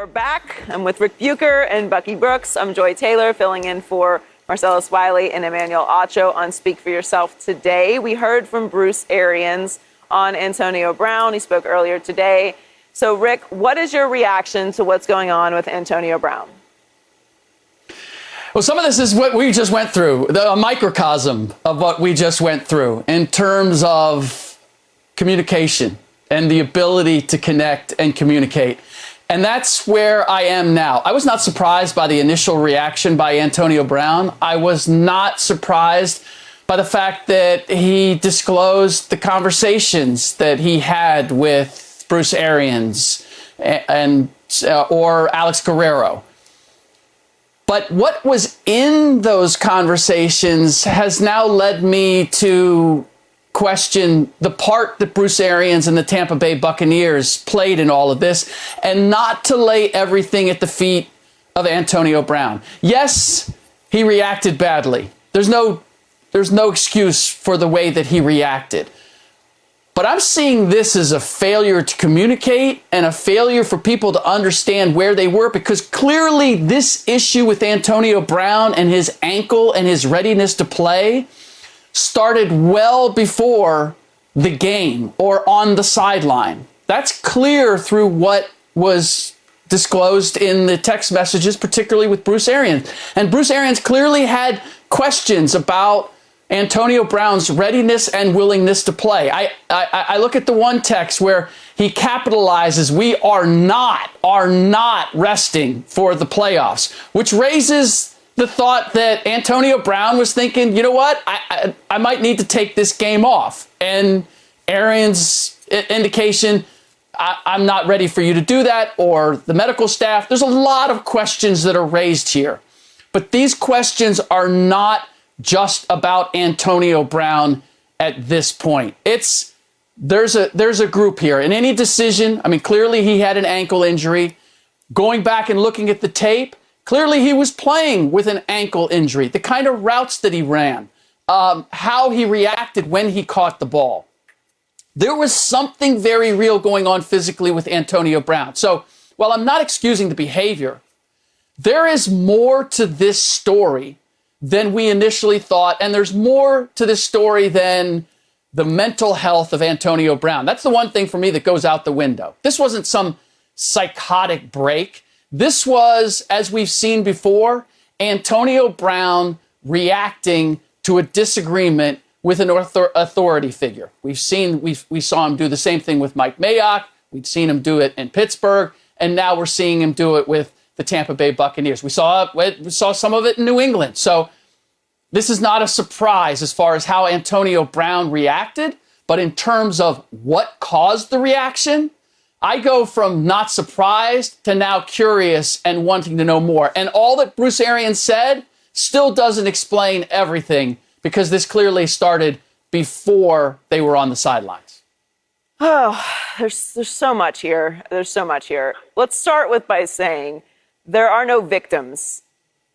We're back. I'm with Rick Bucher and Bucky Brooks. I'm Joy Taylor, filling in for Marcellus Wiley and Emmanuel Acho on Speak for Yourself today. We heard from Bruce Arians on Antonio Brown. He spoke earlier today. So, Rick, what is your reaction to what's going on with Antonio Brown? Well, some of this is what we just went through, a microcosm of what we just went through in terms of communication and the ability to connect and communicate. And that's where I am now. I was not surprised by the initial reaction by Antonio Brown. I was not surprised by the fact that he disclosed the conversations that he had with Bruce Arians or Alex Guerrero. But what was in those conversations has now led me to question the part that Bruce Arians and the Tampa Bay Buccaneers played in all of this, and not to lay everything at the feet of Antonio Brown. Yes, he reacted badly. There's no excuse for the way that he reacted. But I'm seeing this as a failure to communicate and a failure for people to understand where they were, because clearly this issue with Antonio Brown and his ankle and his readiness to play started well before the game or on the sideline. That's clear through what was disclosed in the text messages, particularly with Bruce Arians. And Bruce Arians clearly had questions about Antonio Brown's readiness and willingness to play. I look at the one text where he capitalizes, "We are not resting for the playoffs," which raises the thought that Antonio Brown was thinking, you know what, I might need to take this game off. And Arians' indication, I'm not ready for you to do that, or the medical staff. There's a lot of questions that are raised here. But these questions are not just about Antonio Brown at this point. There's a group here. In any decision, I mean, clearly he had an ankle injury. Going back and looking at the tape, clearly he was playing with an ankle injury. The kind of routes that he ran, how he reacted when he caught the ball. There was something very real going on physically with Antonio Brown. So while I'm not excusing the behavior, there is more to this story than we initially thought. And there's more to this story than the mental health of Antonio Brown. That's the one thing for me that goes out the window. This wasn't some psychotic break. This was, as we've seen before, Antonio Brown reacting to a disagreement with an authority figure. We saw him do the same thing with Mike Mayock. We'd seen him do it in Pittsburgh. And now we're seeing him do it with the Tampa Bay Buccaneers. We saw some of it in New England. So this is not a surprise as far as how Antonio Brown reacted. But in terms of what caused the reaction, I go from not surprised to now curious and wanting to know more. And all that Bruce Arians said still doesn't explain everything, because this clearly started before they were on the sidelines. Oh, there's so much here. There's so much here. Let's start by saying there are no victims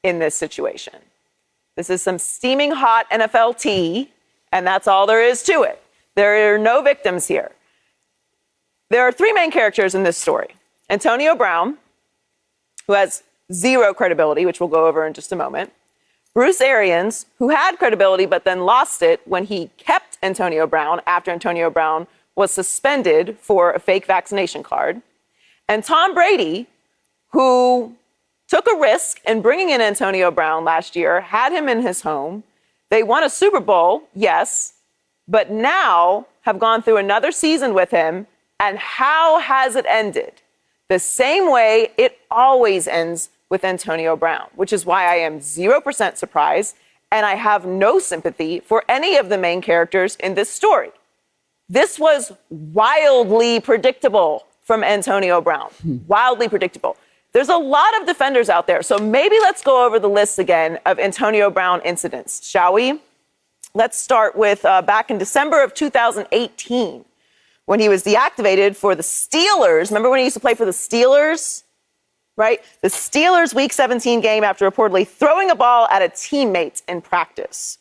in this situation. This is some steaming hot NFL tea, and that's all there is to it. There are no victims here. There are three main characters in this story. Antonio Brown, who has zero credibility, which we'll go over in just a moment. Bruce Arians, who had credibility but then lost it when he kept Antonio Brown after Antonio Brown was suspended for a fake vaccination card. And Tom Brady, who took a risk in bringing in Antonio Brown last year, had him in his home. They won a Super Bowl, yes, but now have gone through another season with him. And how has it ended? The same way it always ends with Antonio Brown, which is why I am 0% surprised, and I have no sympathy for any of the main characters in this story. This was wildly predictable from Antonio Brown. Wildly predictable. There's a lot of defenders out there, so maybe let's go over the list again of Antonio Brown incidents, shall we? Let's start with back in December of 2018. When he was deactivated for the Steelers. Remember when he used to play for the Steelers? Right? The Steelers Week 17 game after reportedly throwing a ball at a teammate in practice.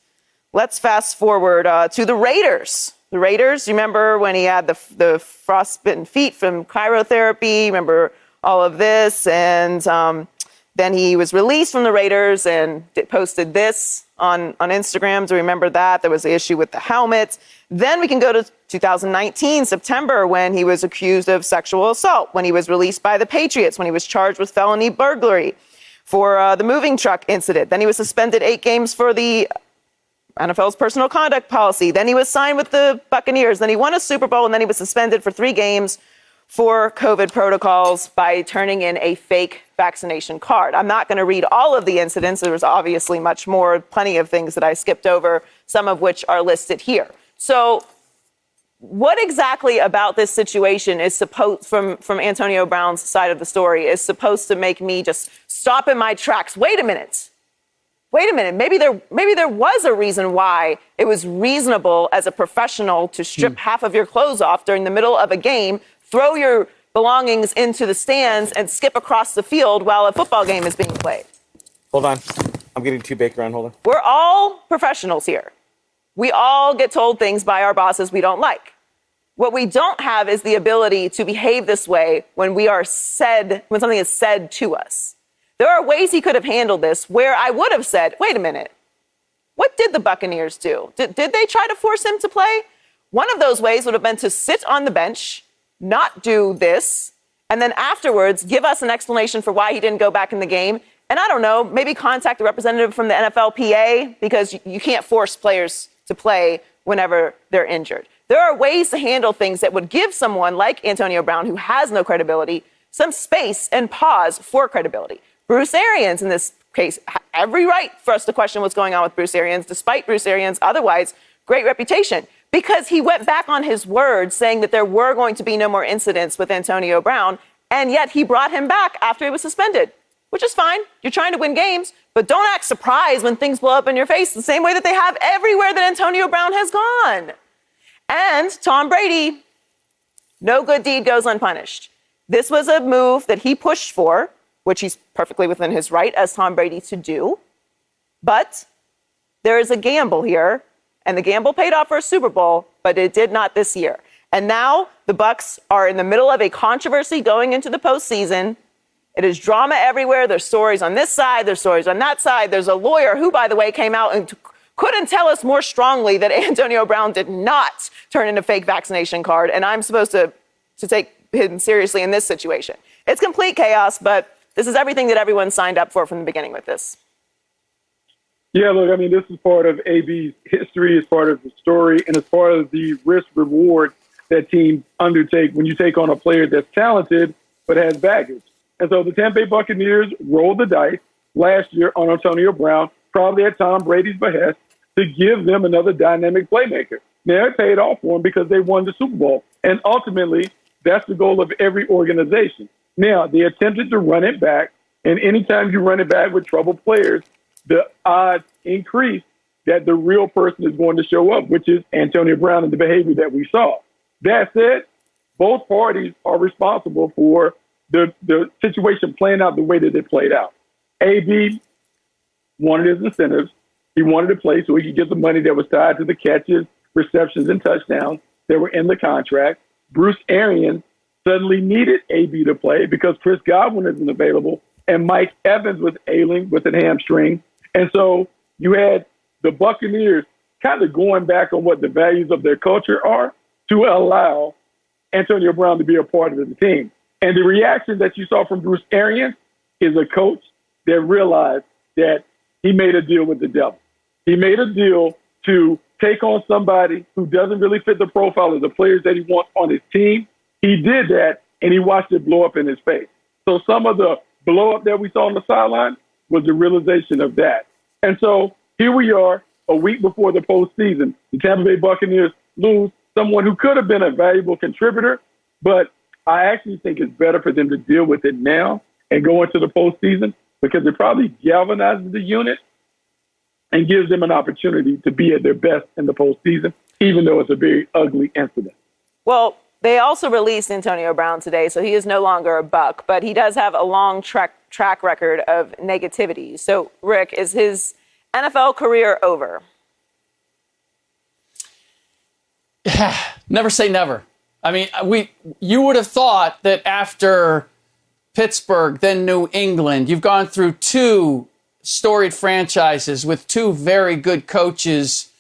Let's fast forward to the Raiders. The Raiders, you remember when he had the frostbitten feet from cryotherapy? Remember all of this. And then he was released from the Raiders and posted this on Instagram. Do you remember that? There was the issue with the helmets. Then we can go to 2019, September, when he was accused of sexual assault, when he was released by the Patriots, when he was charged with felony burglary for the moving truck incident. Then he was suspended 8 games for the NFL's personal conduct policy. Then he was signed with the Buccaneers. Then he won a Super Bowl, and then he was suspended for 3 games for COVID protocols by turning in a fake vaccination card. I'm not going to read all of the incidents. There was obviously much more, plenty of things that I skipped over, some of which are listed here. So what exactly about this situation is supposed, from Antonio Brown's side of the story, is supposed to make me just stop in my tracks? Wait a minute. Maybe there was a reason why it was reasonable as a professional to strip half of your clothes off during the middle of a game, throw your belongings into the stands, and skip across the field while a football game is being played. Hold on. I'm getting too baked around. Hold on. We're all professionals here. We all get told things by our bosses we don't like. What we don't have is the ability to behave this way when something is said to us. There are ways he could have handled this where I would have said, wait a minute, what did the Buccaneers do? Did they try to force him to play? One of those ways would have been to sit on the bench, not do this, and then afterwards give us an explanation for why he didn't go back in the game. And I don't know, maybe contact a representative from the NFLPA, because you can't force players to play whenever they're injured. There are ways to handle things that would give someone like Antonio Brown, who has no credibility, some space and pause for credibility. Bruce Arians, in this case, every right for us to question what's going on with Bruce Arians, despite Bruce Arians' otherwise great reputation, because he went back on his word saying that there were going to be no more incidents with Antonio Brown, and yet he brought him back after he was suspended, which is fine. You're trying to win games, but don't act surprised when things blow up in your face the same way that they have everywhere that Antonio Brown has gone. And Tom Brady, no good deed goes unpunished. This was a move that he pushed for, which he's perfectly within his right as Tom Brady to do. But there is a gamble here, and the gamble paid off for a Super Bowl, but it did not this year. And now the Bucs are in the middle of a controversy going into the postseason. It is drama everywhere. There's stories on this side. There's stories on that side. There's a lawyer who, by the way, came out and couldn't tell us more strongly that Antonio Brown did not turn in a fake vaccination card. And I'm supposed to take him seriously in this situation. It's complete chaos, but this is everything that everyone signed up for from the beginning with this. Yeah, look, I mean, this is part of AB's history, it's part of the story, and it's part of the risk-reward that teams undertake when you take on a player that's talented but has baggage. And so the Tampa Bay Buccaneers rolled the dice last year on Antonio Brown, probably at Tom Brady's behest, to give them another dynamic playmaker. Now, it paid off for them because they won the Super Bowl. And ultimately, that's the goal of every organization. Now, they attempted to run it back, and anytime you run it back with troubled players, the odds increase that the real person is going to show up, which is Antonio Brown and the behavior that we saw. That said, both parties are responsible for the situation playing out the way that it played out. AB wanted his incentives. He wanted to play so he could get the money that was tied to the catches, receptions, and touchdowns that were in the contract. Bruce Arians suddenly needed AB to play because Chris Godwin isn't available and Mike Evans was ailing with a hamstring. And so you had the Buccaneers kind of going back on what the values of their culture are to allow Antonio Brown to be a part of the team. And the reaction that you saw from Bruce Arians is a coach that realized that he made a deal with the devil. He made a deal to take on somebody who doesn't really fit the profile of the players that he wants on his team. He did that, and he watched it blow up in his face. So some of the blow up that we saw on the sideline was the realization of that. And so here we are a week before the postseason. The Tampa Bay Buccaneers lose someone who could have been a valuable contributor, but I actually think it's better for them to deal with it now and go into the postseason because it probably galvanizes the unit and gives them an opportunity to be at their best in the postseason, even though it's a very ugly incident. Well, they also released Antonio Brown today, so he is no longer a Buck, but he does have a long track record of negativity. So, Rick, is his NFL career over? Never say never. I mean, you would have thought that after Pittsburgh, then New England. You've gone through two storied franchises with two very good coaches,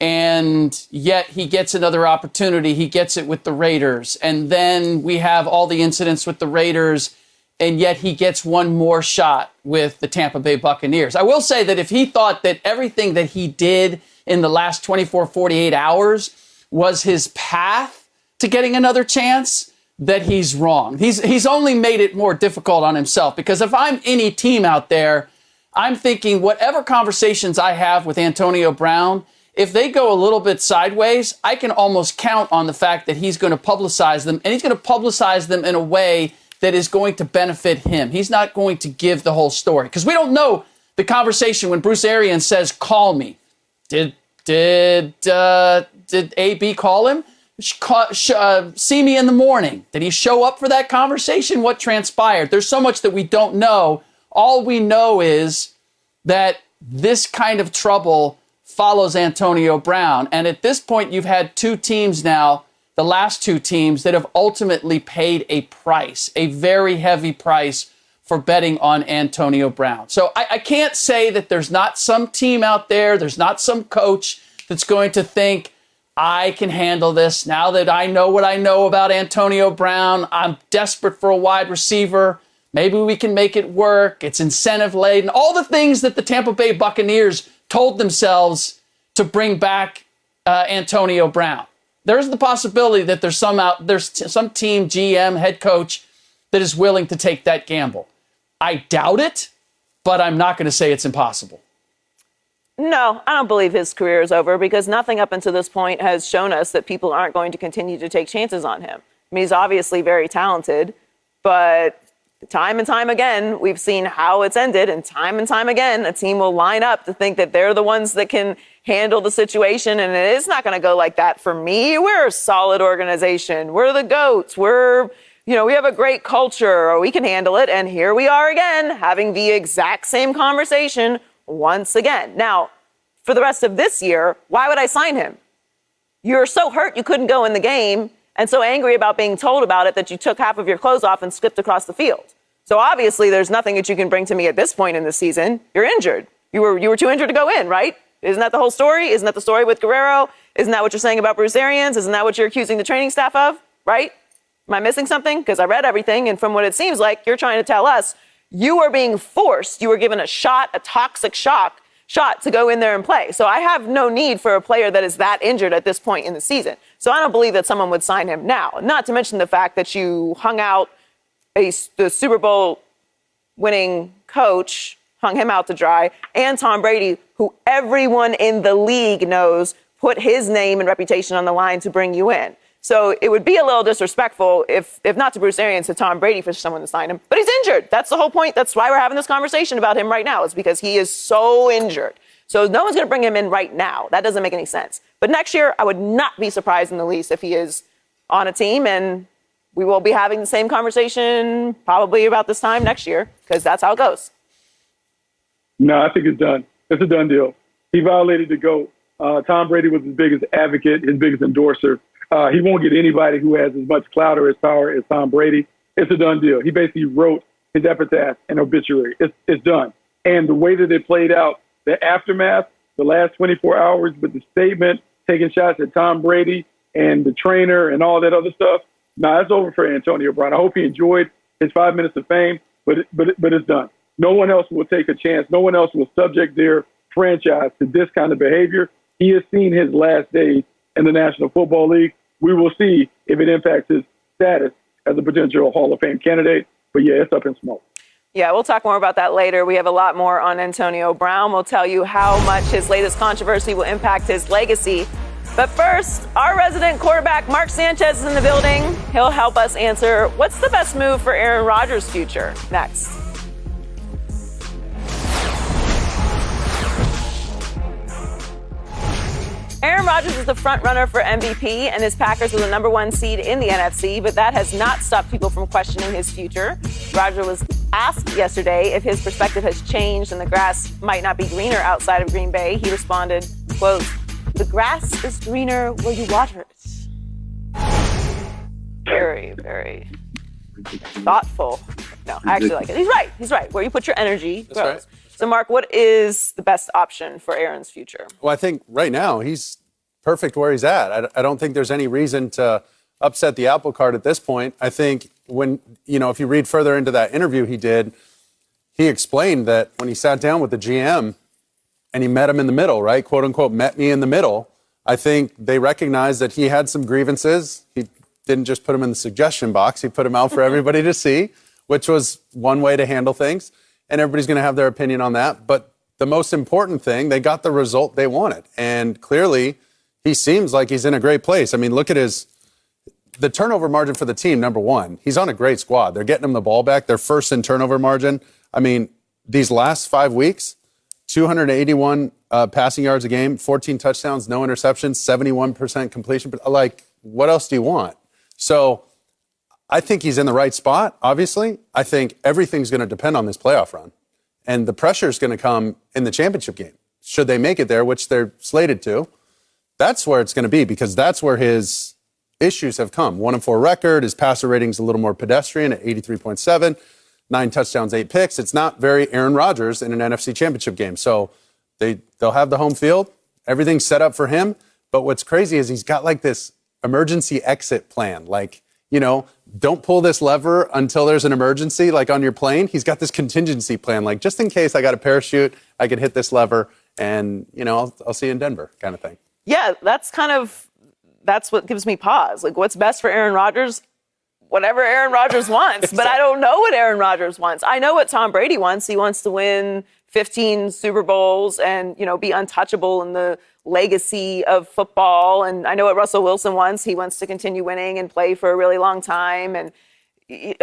and yet he gets another opportunity. He gets it with the Raiders. And then we have all the incidents with the Raiders, and yet he gets one more shot with the Tampa Bay Buccaneers. I will say that if he thought that everything that he did in the last 24, 48 hours was his path to getting another chance, that he's wrong. He's only made it more difficult on himself, because if I'm any team out there, I'm thinking whatever conversations I have with Antonio Brown, if they go a little bit sideways, I can almost count on the fact that he's going to publicize them, and he's going to publicize them in a way that is going to benefit him. He's not going to give the whole story, because we don't know the conversation when Bruce Arians says, "Call me." Did AB call him? See me in the morning. Did he show up for that conversation? What transpired? There's so much that we don't know. All we know is that this kind of trouble follows Antonio Brown. And at this point, you've had two teams now, the last two teams, that have ultimately paid a price, a very heavy price for betting on Antonio Brown. So I can't say that there's not some team out there, there's not some coach that's going to think, I can handle this now that I know what I know about Antonio Brown. I'm desperate for a wide receiver. Maybe we can make it work. It's incentive laden. All the things that the Tampa Bay Buccaneers told themselves to bring back Antonio Brown. There's the possibility that there's some team, GM, head coach that is willing to take that gamble. I doubt it, but I'm not going to say it's impossible. No, I don't believe his career is over, because nothing up until this point has shown us that people aren't going to continue to take chances on him. I mean, he's obviously very talented, but time and time again, we've seen how it's ended, and time again, a team will line up to think that they're the ones that can handle the situation, and it is not going to go like that for me. We're a solid organization. We're the GOATs. We have a great culture, or we can handle it, and here we are again, having the exact same conversation once again. Now, for the rest of this year, why would I sign him? You're so hurt you couldn't go in the game, and so angry about being told about it that you took half of your clothes off and skipped across the field. So obviously there's nothing that you can bring to me at this point in the season. You're injured. You were too injured to go in, right? Isn't that the whole story? Isn't that the story with Guerrero? Isn't that what you're saying about Bruce Arians? Isn't that what you're accusing the training staff of, right? Am I missing something? Because I read everything, and from what it seems like, you're trying to tell us you were being forced, you were given a toxic shot to go in there and play. So I have no need for a player that is that injured at this point in the season. So I don't believe that someone would sign him now. Not to mention the fact that you hung out the Super Bowl winning coach, hung him out to dry, and Tom Brady, who everyone in the league knows put his name and reputation on the line to bring you in. So it would be a little disrespectful, if not to Bruce Arians, to Tom Brady for someone to sign him. But he's injured. That's the whole point. That's why we're having this conversation about him right now. It's because he is so injured. So no one's going to bring him in right now. That doesn't make any sense. But next year, I would not be surprised in the least if he is on a team, and we will be having the same conversation probably about this time next year, because that's how it goes. No, I think it's done. It's a done deal. He violated the GOAT. Tom Brady was his biggest advocate, his biggest endorser. He won't get anybody who has as much clout or as power as Tom Brady. It's a done deal. He basically wrote his epitaph and obituary. It's done. And the way that it played out, the aftermath, the last 24 hours with the statement, taking shots at Tom Brady and the trainer and all that other stuff, it's over for Antonio Brown. I hope he enjoyed his 5 minutes of fame, but it's done. No one else will take a chance. No one else will subject their franchise to this kind of behavior. He has seen his last days in the National Football League. We will see if it impacts his status as a potential Hall of Fame candidate. But yeah, it's up in smoke. Yeah, we'll talk more about that later. We have a lot more on Antonio Brown. We'll tell you how much his latest controversy will impact his legacy. But first, our resident quarterback, Mark Sanchez, is in the building. He'll help us answer what's the best move for Aaron Rodgers' future. Next. Aaron Rodgers is the front runner for MVP, and his Packers were the number one seed in the NFC, but that has not stopped people from questioning his future. Rodgers was asked yesterday if his perspective has changed and the grass might not be greener outside of Green Bay. He responded, quote, "The grass is greener where you water it." Very, very thoughtful No, I actually like it. He's right. He's right. Where you put your energy grows. right. So, Mark, what is the best option for Aaron's future? Well, I think right now he's perfect where he's at. I don't think there's any reason to upset the apple cart at this point. I think if you read further into that interview he did, he explained that when he sat down with the GM and he met him in the middle, right? Quote unquote, met me in the middle. I think they recognized that he had some grievances. He didn't just put them in the suggestion box. He put them out for everybody to see, which was one way to handle things. And everybody's going to have their opinion on that. But the most important thing, they got the result they wanted. And clearly, he seems like he's in a great place. I mean, look at the turnover margin for the team, number one. He's on a great squad. They're getting him the ball back. They're first in turnover margin. I mean, these last 5 weeks, 281 passing yards a game, 14 touchdowns, no interceptions, 71% completion. Like, what else do you want? So I think he's in the right spot, obviously. I think everything's going to depend on this playoff run. And the pressure is going to come in the championship game. Should they make it there, which they're slated to, that's where it's going to be, because that's where his issues have come. 1-4 record, his passer rating's a little more pedestrian at 83.7, 9 touchdowns, 8 picks. It's not very Aaron Rodgers in an NFC championship game. So they'll have the home field. Everything's set up for him. But what's crazy is he's got like this emergency exit plan. Like, don't pull this lever until there's an emergency, like on your plane. He's got this contingency plan, like just in case I got a parachute, I could hit this lever and, I'll see you in Denver kind of thing. Yeah, that's what gives me pause. Like, what's best for Aaron Rodgers? Whatever Aaron Rodgers wants, but I don't know what Aaron Rodgers wants. I know what Tom Brady wants. He wants to win 15 Super Bowls and, be untouchable in the legacy of football. And I know what Russell Wilson wants. He wants to continue winning and play for a really long time. And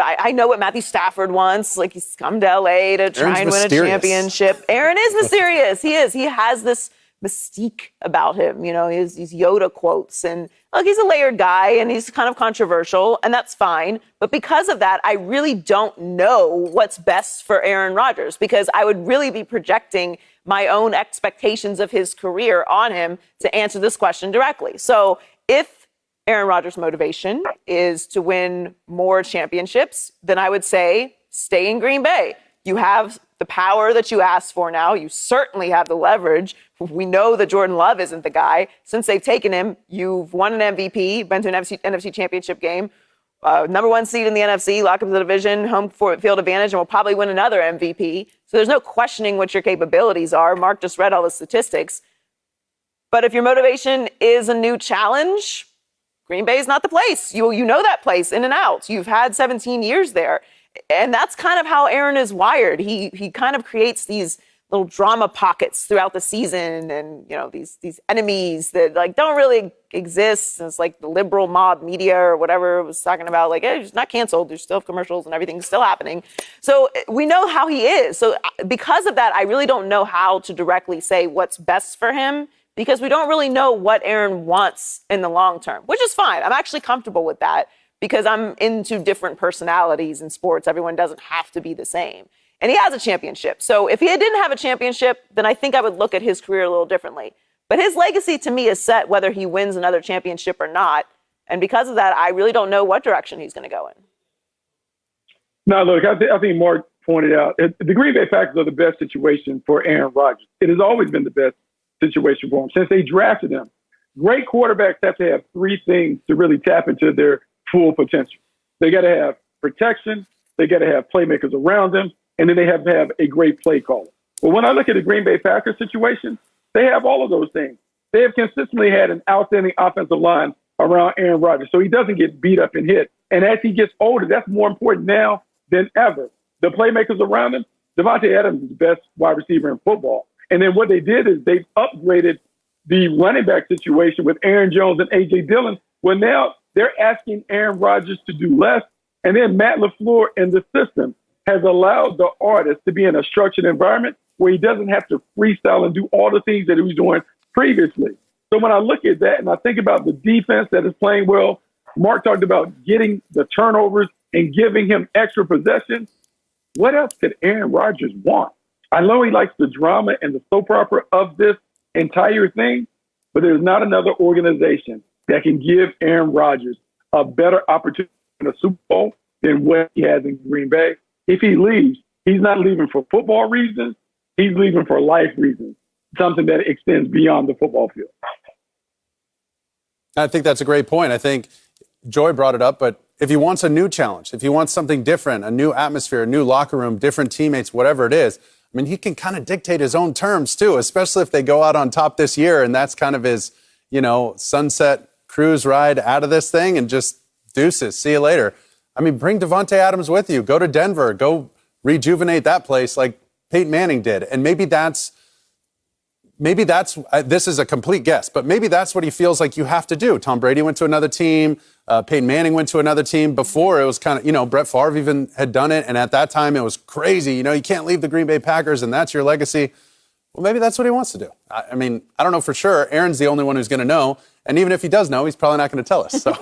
I know what Matthew Stafford wants. Like, he's come to LA to try and win a championship. Aaron is mysterious. He is. He has this mystique about him. His Yoda quotes. And look, he's a layered guy and he's kind of controversial, and that's fine. But because of that, I really don't know what's best for Aaron Rodgers, because I would really be projecting my own expectations of his career on him to answer this question directly. So if Aaron Rodgers' motivation is to win more championships, then I would say stay in Green Bay. You have the power that you asked for now. You certainly have the leverage. We know that Jordan Love isn't the guy. Since they've taken him, you've won an MVP, been to an NFC championship game, number one seed in the NFC, lock up the division, home field advantage, and will probably win another MVP. So there's no questioning what your capabilities are. Mark just read all the statistics. But if your motivation is a new challenge, Green Bay is not the place. You know that place in and out. You've had 17 years there. And that's kind of how Aaron is wired. He kind of creates these little drama pockets throughout the season, and these enemies that don't really exist. And it's like the liberal mob media or whatever was talking about, like, hey, it's not canceled. There's still commercials and everything's still happening. So we know how he is. So because of that, I really don't know how to directly say what's best for him, because we don't really know what Aaron wants in the long term, which is fine. I'm actually comfortable with that, because I'm into different personalities in sports. Everyone doesn't have to be the same. And he has a championship. So if he didn't have a championship, then I think I would look at his career a little differently. But his legacy to me is set whether he wins another championship or not. And because of that, I really don't know what direction he's going to go in. No, look, I think Mark pointed out, the Green Bay Packers are the best situation for Aaron Rodgers. It has always been the best situation for him since they drafted him. Great quarterbacks have to have 3 things to really tap into their full potential. They got to have protection, they got to have playmakers around them, and then they have to have a great play caller. Well, when I look at the Green Bay Packers situation, they have all of those things. They have consistently had an outstanding offensive line around Aaron Rodgers, so he doesn't get beat up and hit. And as he gets older, that's more important now than ever. The playmakers around him, Devontae Adams is the best wide receiver in football. And then what they did is they upgraded the running back situation with Aaron Jones and A.J. Dillon. Well, now they're asking Aaron Rodgers to do less. And then Matt LaFleur and the system has allowed the artist to be in a structured environment where he doesn't have to freestyle and do all the things that he was doing previously. So when I look at that and I think about the defense that is playing well, Mark talked about getting the turnovers and giving him extra possessions. What else could Aaron Rodgers want? I know he likes the drama and the soap opera of this entire thing, but there's not another organization that can give Aaron Rodgers a better opportunity in a Super Bowl than what he has in Green Bay. if he leaves, he's not leaving for football reasons. He's leaving for life reasons, something that extends beyond the football field. I think that's a great point. I think Joy brought it up, but if he wants a new challenge, if he wants something different, a new atmosphere, a new locker room, different teammates, whatever it is, I mean, he can kind of dictate his own terms too, especially if they go out on top this year and that's kind of his, sunset cruise ride out of this thing and just deuces. See you later. I mean, bring Devontae Adams with you. Go to Denver. Go rejuvenate that place like Peyton Manning did. And maybe that's this is a complete guess, but maybe that's what he feels like you have to do. Tom Brady went to another team. Peyton Manning went to another team. Before it was kind of, Brett Favre even had done it. And at that time it was crazy. You can't leave the Green Bay Packers and that's your legacy. Well, maybe that's what he wants to do. I mean, I don't know for sure. Aaron's the only one who's going to know. And even if he does know, he's probably not going to tell us. So,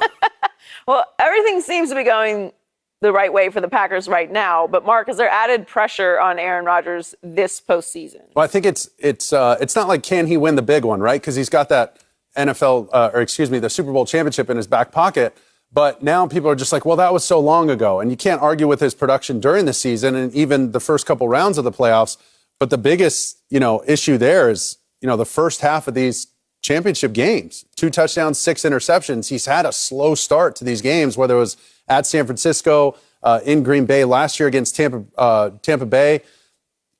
well, everything seems to be going the right way for the Packers right now. But Mark, is there added pressure on Aaron Rodgers this postseason? Well, I think it's not like can he win the big one, right? Because he's got that the Super Bowl championship in his back pocket. But now people are just like, well, that was so long ago. And you can't argue with his production during the season and even the first couple rounds of the playoffs. But the biggest, issue there is, the first half of these championship games, 2 touchdowns, 6 interceptions. He's had a slow start to these games, whether it was at San Francisco, in Green Bay last year against Tampa Bay.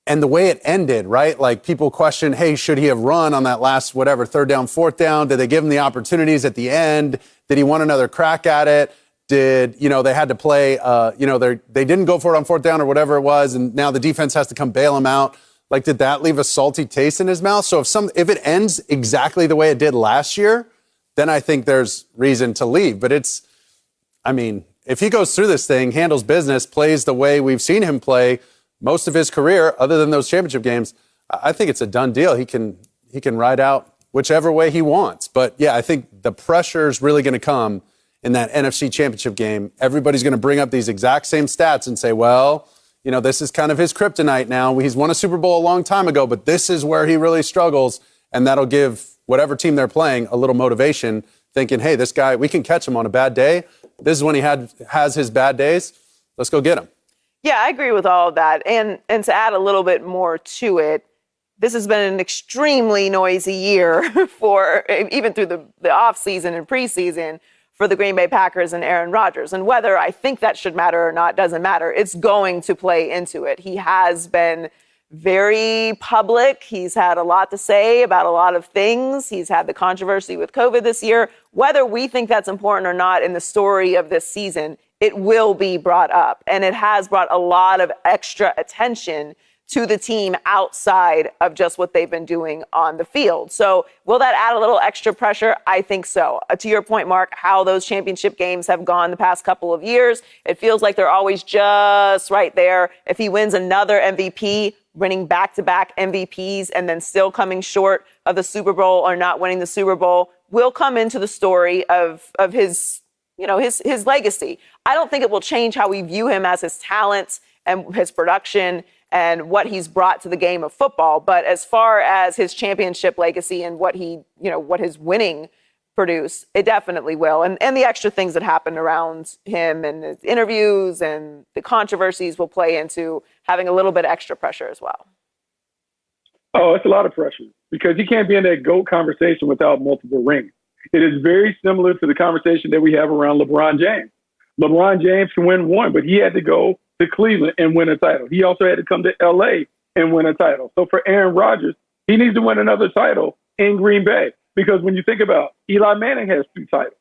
And the way it ended, right? Like people question, hey, should he have run on that last, third down, fourth down? Did they give him the opportunities at the end? Did he want another crack at it? Did, they had to play, they didn't go for it on fourth down or whatever it was. And now the defense has to come bail him out. Like, did that leave a salty taste in his mouth? So if it ends exactly the way it did last year, then I think there's reason to leave. But if he goes through this thing, handles business, plays the way we've seen him play most of his career, other than those championship games, I think it's a done deal. He can ride out whichever way he wants. But yeah, I think the pressure is really going to come in that NFC championship game. Everybody's going to bring up these exact same stats and say, well, this is kind of his kryptonite now. He's won a Super Bowl a long time ago, but this is where he really struggles. And that'll give whatever team they're playing a little motivation, thinking, hey, this guy, we can catch him on a bad day. This is when he has his bad days. Let's go get him. Yeah, I agree with all of that. And to add a little bit more to it, this has been an extremely noisy year for even through the offseason and preseason for the Green Bay Packers and Aaron Rodgers. And whether I think that should matter or not doesn't matter. It's going to play into it. He has been very public. He's had a lot to say about a lot of things. He's had the controversy with COVID this year. Whether we think that's important or not in the story of this season, it will be brought up. And it has brought a lot of extra attention to the team outside of just what they've been doing on the field. So will that add a little extra pressure? I think so. To your point, Mark, how those championship games have gone the past couple of years, it feels like they're always just right there. If he wins another MVP, winning back-to-back MVPs and then still coming short of the Super Bowl or not winning the Super Bowl, will come into the story of his legacy. I don't think it will change how we view him as his talents and his production and what he's brought to the game of football. But as far as his championship legacy and what his winning produced, it definitely will. And the extra things that happened around him and his interviews and the controversies will play into having a little bit extra pressure as well. Oh, it's a lot of pressure because he can't be in that GOAT conversation without multiple rings. It is very similar to the conversation that we have around LeBron James. LeBron James can win one, but he had to go to Cleveland and win a title. He also had to come to LA and win a title. So for Aaron Rodgers, he needs to win another title in Green Bay because when you think about Eli Manning has 2 titles.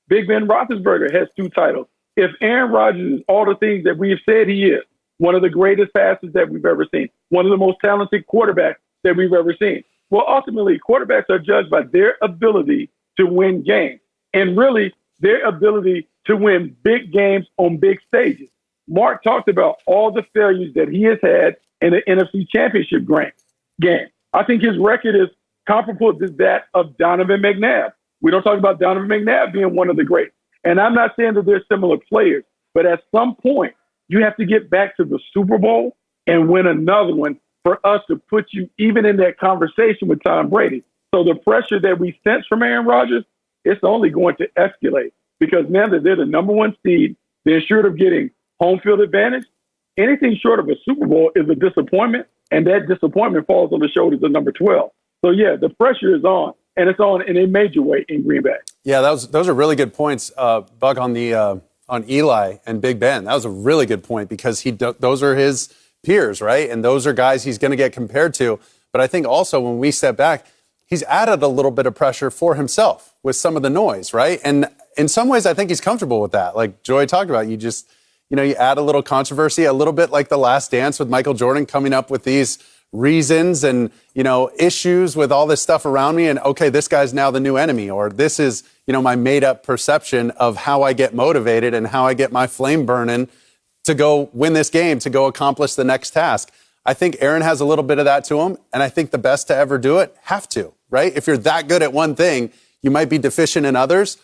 Big Ben Roethlisberger has 2 titles. If Aaron Rodgers is all the things that we have said he is, one of the greatest passers that we've ever seen, one of the most talented quarterbacks that we've ever seen. Well, ultimately, quarterbacks are judged by their ability to win games and really their ability to win big games on big stages. Mark talked about all the failures that he has had in the NFC Championship game. I think his record is comparable to that of Donovan McNabb. We don't talk about Donovan McNabb being one of the greats. And I'm not saying that they're similar players, but at some point, you have to get back to the Super Bowl and win another one for us to put you even in that conversation with Tom Brady. So the pressure that we sense from Aaron Rodgers, it's only going to escalate because now that they're the number 1 seed, they're assured of getting home field advantage. anything short of a Super Bowl is a disappointment, and that disappointment falls on the shoulders of number 12. So, yeah, the pressure is on, and it's on in a major way in Green Bay. Yeah, those are really good points, Buck, on Eli and Big Ben. That was a really good point because those are his peers, right? And those are guys he's going to get compared to. But I think also when we step back, he's added a little bit of pressure for himself with some of the noise, right? And in some ways, I think he's comfortable with that. Like Joy talked about, you add a little controversy, a little bit like The Last Dance with Michael Jordan coming up with these reasons and, issues with all this stuff around me. And, okay, this guy's now the new enemy, or this is, my made up perception of how I get motivated and how I get my flame burning to go win this game, to go accomplish the next task. I think Aaron has a little bit of that to him. And I think the best to ever do it have to, right? If you're that good at one thing, you might be deficient in others,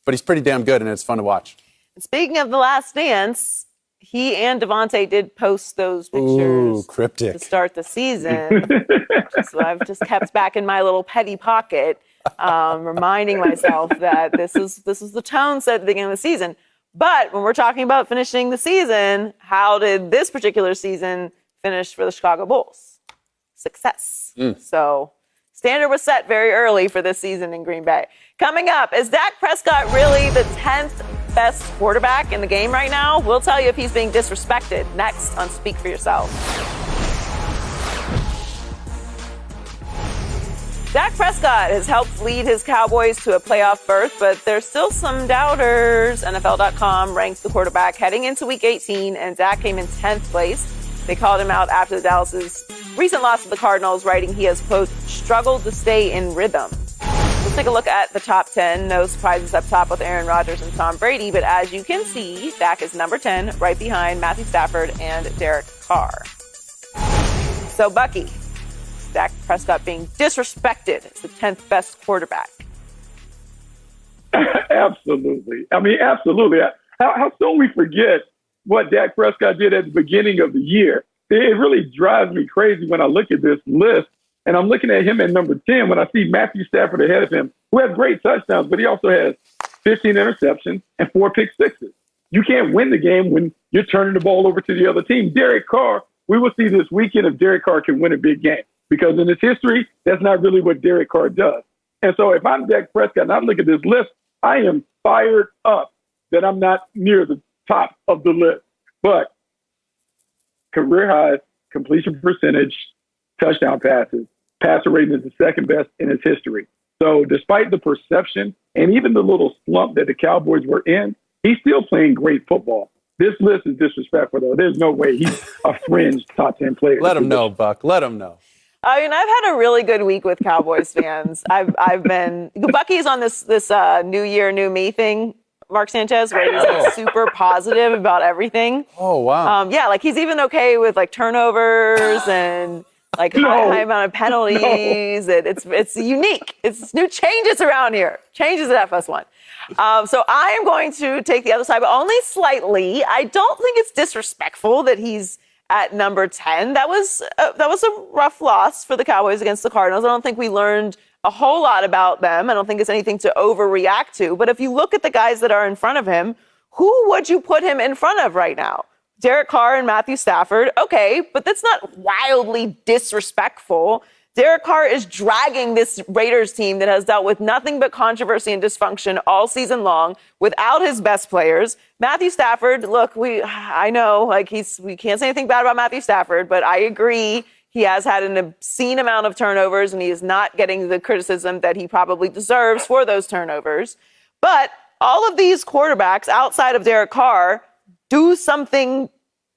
but he's pretty damn good and it's fun to watch. Speaking of The Last Dance, he and Devontae did post those pictures cryptic. to start the season. So I've just kept back in my little petty pocket, reminding myself that this is the tone set at the beginning of the season. But when we're talking about finishing the season, how did this particular season finish for the Chicago Bulls? Success. So standard was set very early for this season in Green Bay. Coming up, is Dak Prescott really the 10th best quarterback in the game right now? We'll tell you if he's being disrespected next on Speak for Yourself. Dak Prescott has helped lead his Cowboys to a playoff berth, but there's still some doubters. NFL.com ranks the quarterback heading into Week 18, and Dak came in 10th place. They called him out after the Dallas' recent loss to the Cardinals, writing he has, quote, struggled to stay in rhythm. Let's take a look at the top 10. No surprises up top with Aaron Rodgers and Tom Brady, but as you can see, Dak is number 10, right behind Matthew Stafford and Derek Carr. So, Bucky, Dak Prescott being disrespected as the 10th best quarterback. Absolutely. Absolutely. How soon we forget what Dak Prescott did at the beginning of the year. It really drives me crazy when I look at this list, and I'm looking at him at number 10 when I see Matthew Stafford ahead of him, who has great touchdowns, but he also has 15 interceptions and 4 pick sixes. You can't win the game when you're turning the ball over to the other team. Derek Carr, we will see this weekend if Derek Carr can win a big game, because in his history, that's not really what Derek Carr does. And so if I'm Dak Prescott and I look at this list, I am fired up that I'm not near the top of the list. But career highs, completion percentage, touchdown passes, passer rating is the second best in his history. So despite the perception and even the little slump that the Cowboys were in, he's still playing great football. This list is disrespectful, though. There's no way he's a fringe top 10 player. Let him know, Buck. Let him know. I've had a really good week with Cowboys fans. Bucky's on this New Year, New Me thing, Mark Sanchez, where he's like super positive about everything. Oh, wow. Like he's even okay with like turnovers and like high amount of penalties. It's unique. It's new changes around here. Changes at FS1. So I am going to take the other side, but only slightly. I don't think it's disrespectful that he's at number 10. That was a rough loss for the Cowboys against the Cardinals. I don't think we learned a whole lot about them. I don't think it's anything to overreact to. But if you look at the guys that are in front of him, who would you put him in front of right now? Derek Carr and Matthew Stafford. Okay, but that's not wildly disrespectful. Derek Carr is dragging this Raiders team that has dealt with nothing but controversy and dysfunction all season long without his best players. Matthew Stafford, look, I know, we can't say anything bad about Matthew Stafford, but I agree he has had an obscene amount of turnovers and he is not getting the criticism that he probably deserves for those turnovers. But all of these quarterbacks outside of Derek Carr do something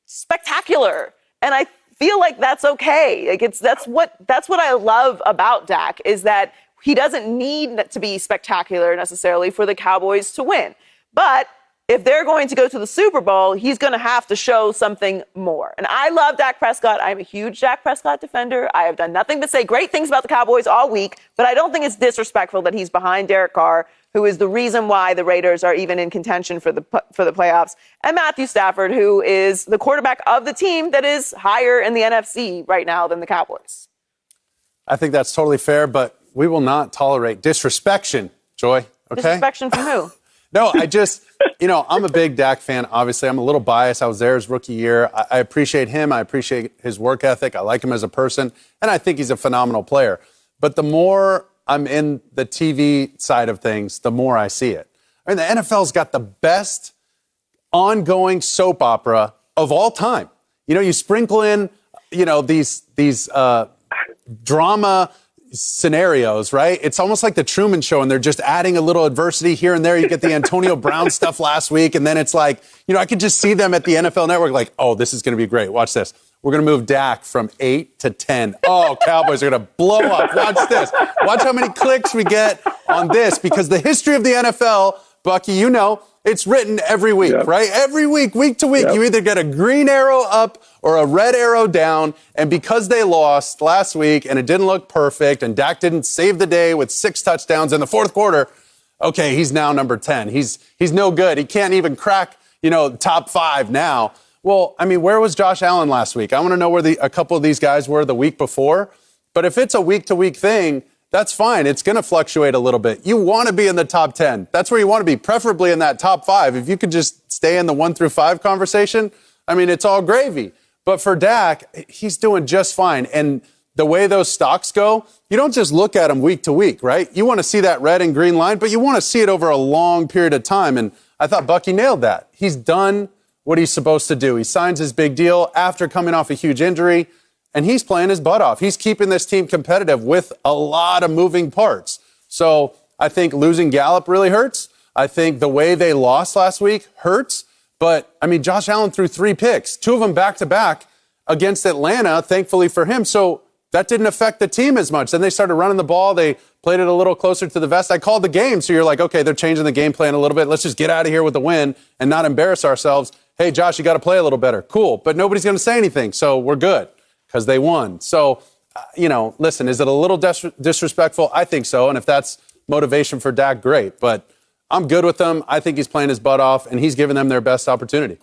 spectacular. And I feel like that's okay. That's what I love about Dak, is that he doesn't need to be spectacular necessarily for the Cowboys to win. But if they're going to go to the Super Bowl, he's going to have to show something more. And I love Dak Prescott. I'm a huge Dak Prescott defender. I have done nothing but say great things about the Cowboys all week, but I don't think it's disrespectful that he's behind Derek Carr, who is the reason why the Raiders are even in contention for the playoffs, and Matthew Stafford, who is the quarterback of the team that is higher in the NFC right now than the Cowboys. I think that's totally fair, but we will not tolerate disrespect, Joy. Okay? Disrespect from who? No, I just, I'm a big Dak fan. Obviously, I'm a little biased. I was there his rookie year. I appreciate him. I appreciate his work ethic. I like him as a person, and I think he's a phenomenal player. But the more I'm in the TV side of things, the more I see it. I mean, the NFL's got the best ongoing soap opera of all time. You sprinkle in, these drama scenarios, right? It's almost like the Truman Show, and they're just adding a little adversity here and there. You get the Antonio Brown stuff last week, and then it's like, I could just see them at the NFL Network like, oh, this is going to be great. Watch this. We're going to move Dak from 8 to 10. Oh, Cowboys are going to blow up. Watch this. Watch how many clicks we get on this, because the history of the NFL, Bucky, it's written every week, right? Every week, week to week, you either get a green arrow up or a red arrow down. And because they lost last week and it didn't look perfect and Dak didn't save the day with 6 touchdowns in the fourth quarter, okay, he's now number 10. He's no good. He can't even crack, top 5 now. Well, I mean, where was Josh Allen last week? I want to know where a couple of these guys were the week before. But if it's a week-to-week thing, that's fine. It's going to fluctuate a little bit. You want to be in the top 10. That's where you want to be, preferably in that top 5. If you could just stay in the 1 through 5 conversation, I mean, it's all gravy. But for Dak, he's doing just fine. And the way those stocks go, you don't just look at them week to week, right? You want to see that red and green line, but you want to see it over a long period of time. And I thought Bucky nailed that. He's done what he's supposed to do. He signs his big deal after coming off a huge injury. And he's playing his butt off. He's keeping this team competitive with a lot of moving parts. So I think losing Gallup really hurts. I think the way they lost last week hurts. But, I mean, Josh Allen threw 3 picks, 2 of them back-to-back against Atlanta, thankfully for him. So that didn't affect the team as much. Then they started running the ball. They played it a little closer to the vest. I called the game, so you're like, okay, they're changing the game plan a little bit. Let's just get out of here with the win and not embarrass ourselves. Hey, Josh, you got to play a little better. Cool. But nobody's going to say anything, so we're good. Because they won. So, listen, is it a little disrespectful? I think so. And if that's motivation for Dak, great. But I'm good with them. I think he's playing his butt off, and he's giving them their best opportunity.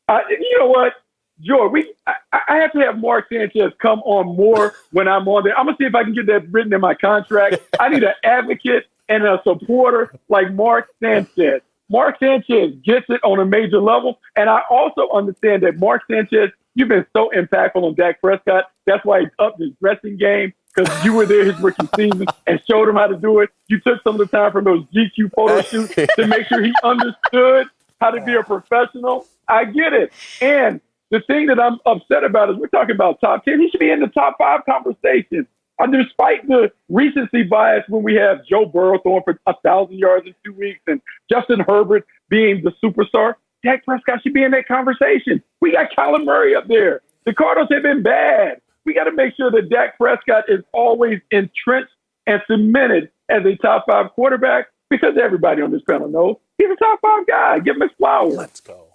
You know what, George? I have to have Mark Sanchez come on more when I'm on there. I'm going to see if I can get that written in my contract. I need an advocate and a supporter like Mark Sanchez. Mark Sanchez gets it on a major level. And I also understand that Mark Sanchez, you've been so impactful on Dak Prescott. That's why he's upped his dressing game, because you were there his rookie season and showed him how to do it. You took some of the time from those GQ photo shoots to make sure he understood how to be a professional. I get it. And the thing that I'm upset about is we're talking about top 10. He should be in the top 5 conversation. Despite the recency bias when we have Joe Burrow throwing for 1,000 yards in 2 weeks and Justin Herbert being the superstar, Dak Prescott should be in that conversation. We got Kyler Murray up there. The Cardinals have been bad. We got to make sure that Dak Prescott is always entrenched and cemented as a top 5 quarterback, because everybody on this panel knows he's a top 5 guy. Give him his flowers. Let's go.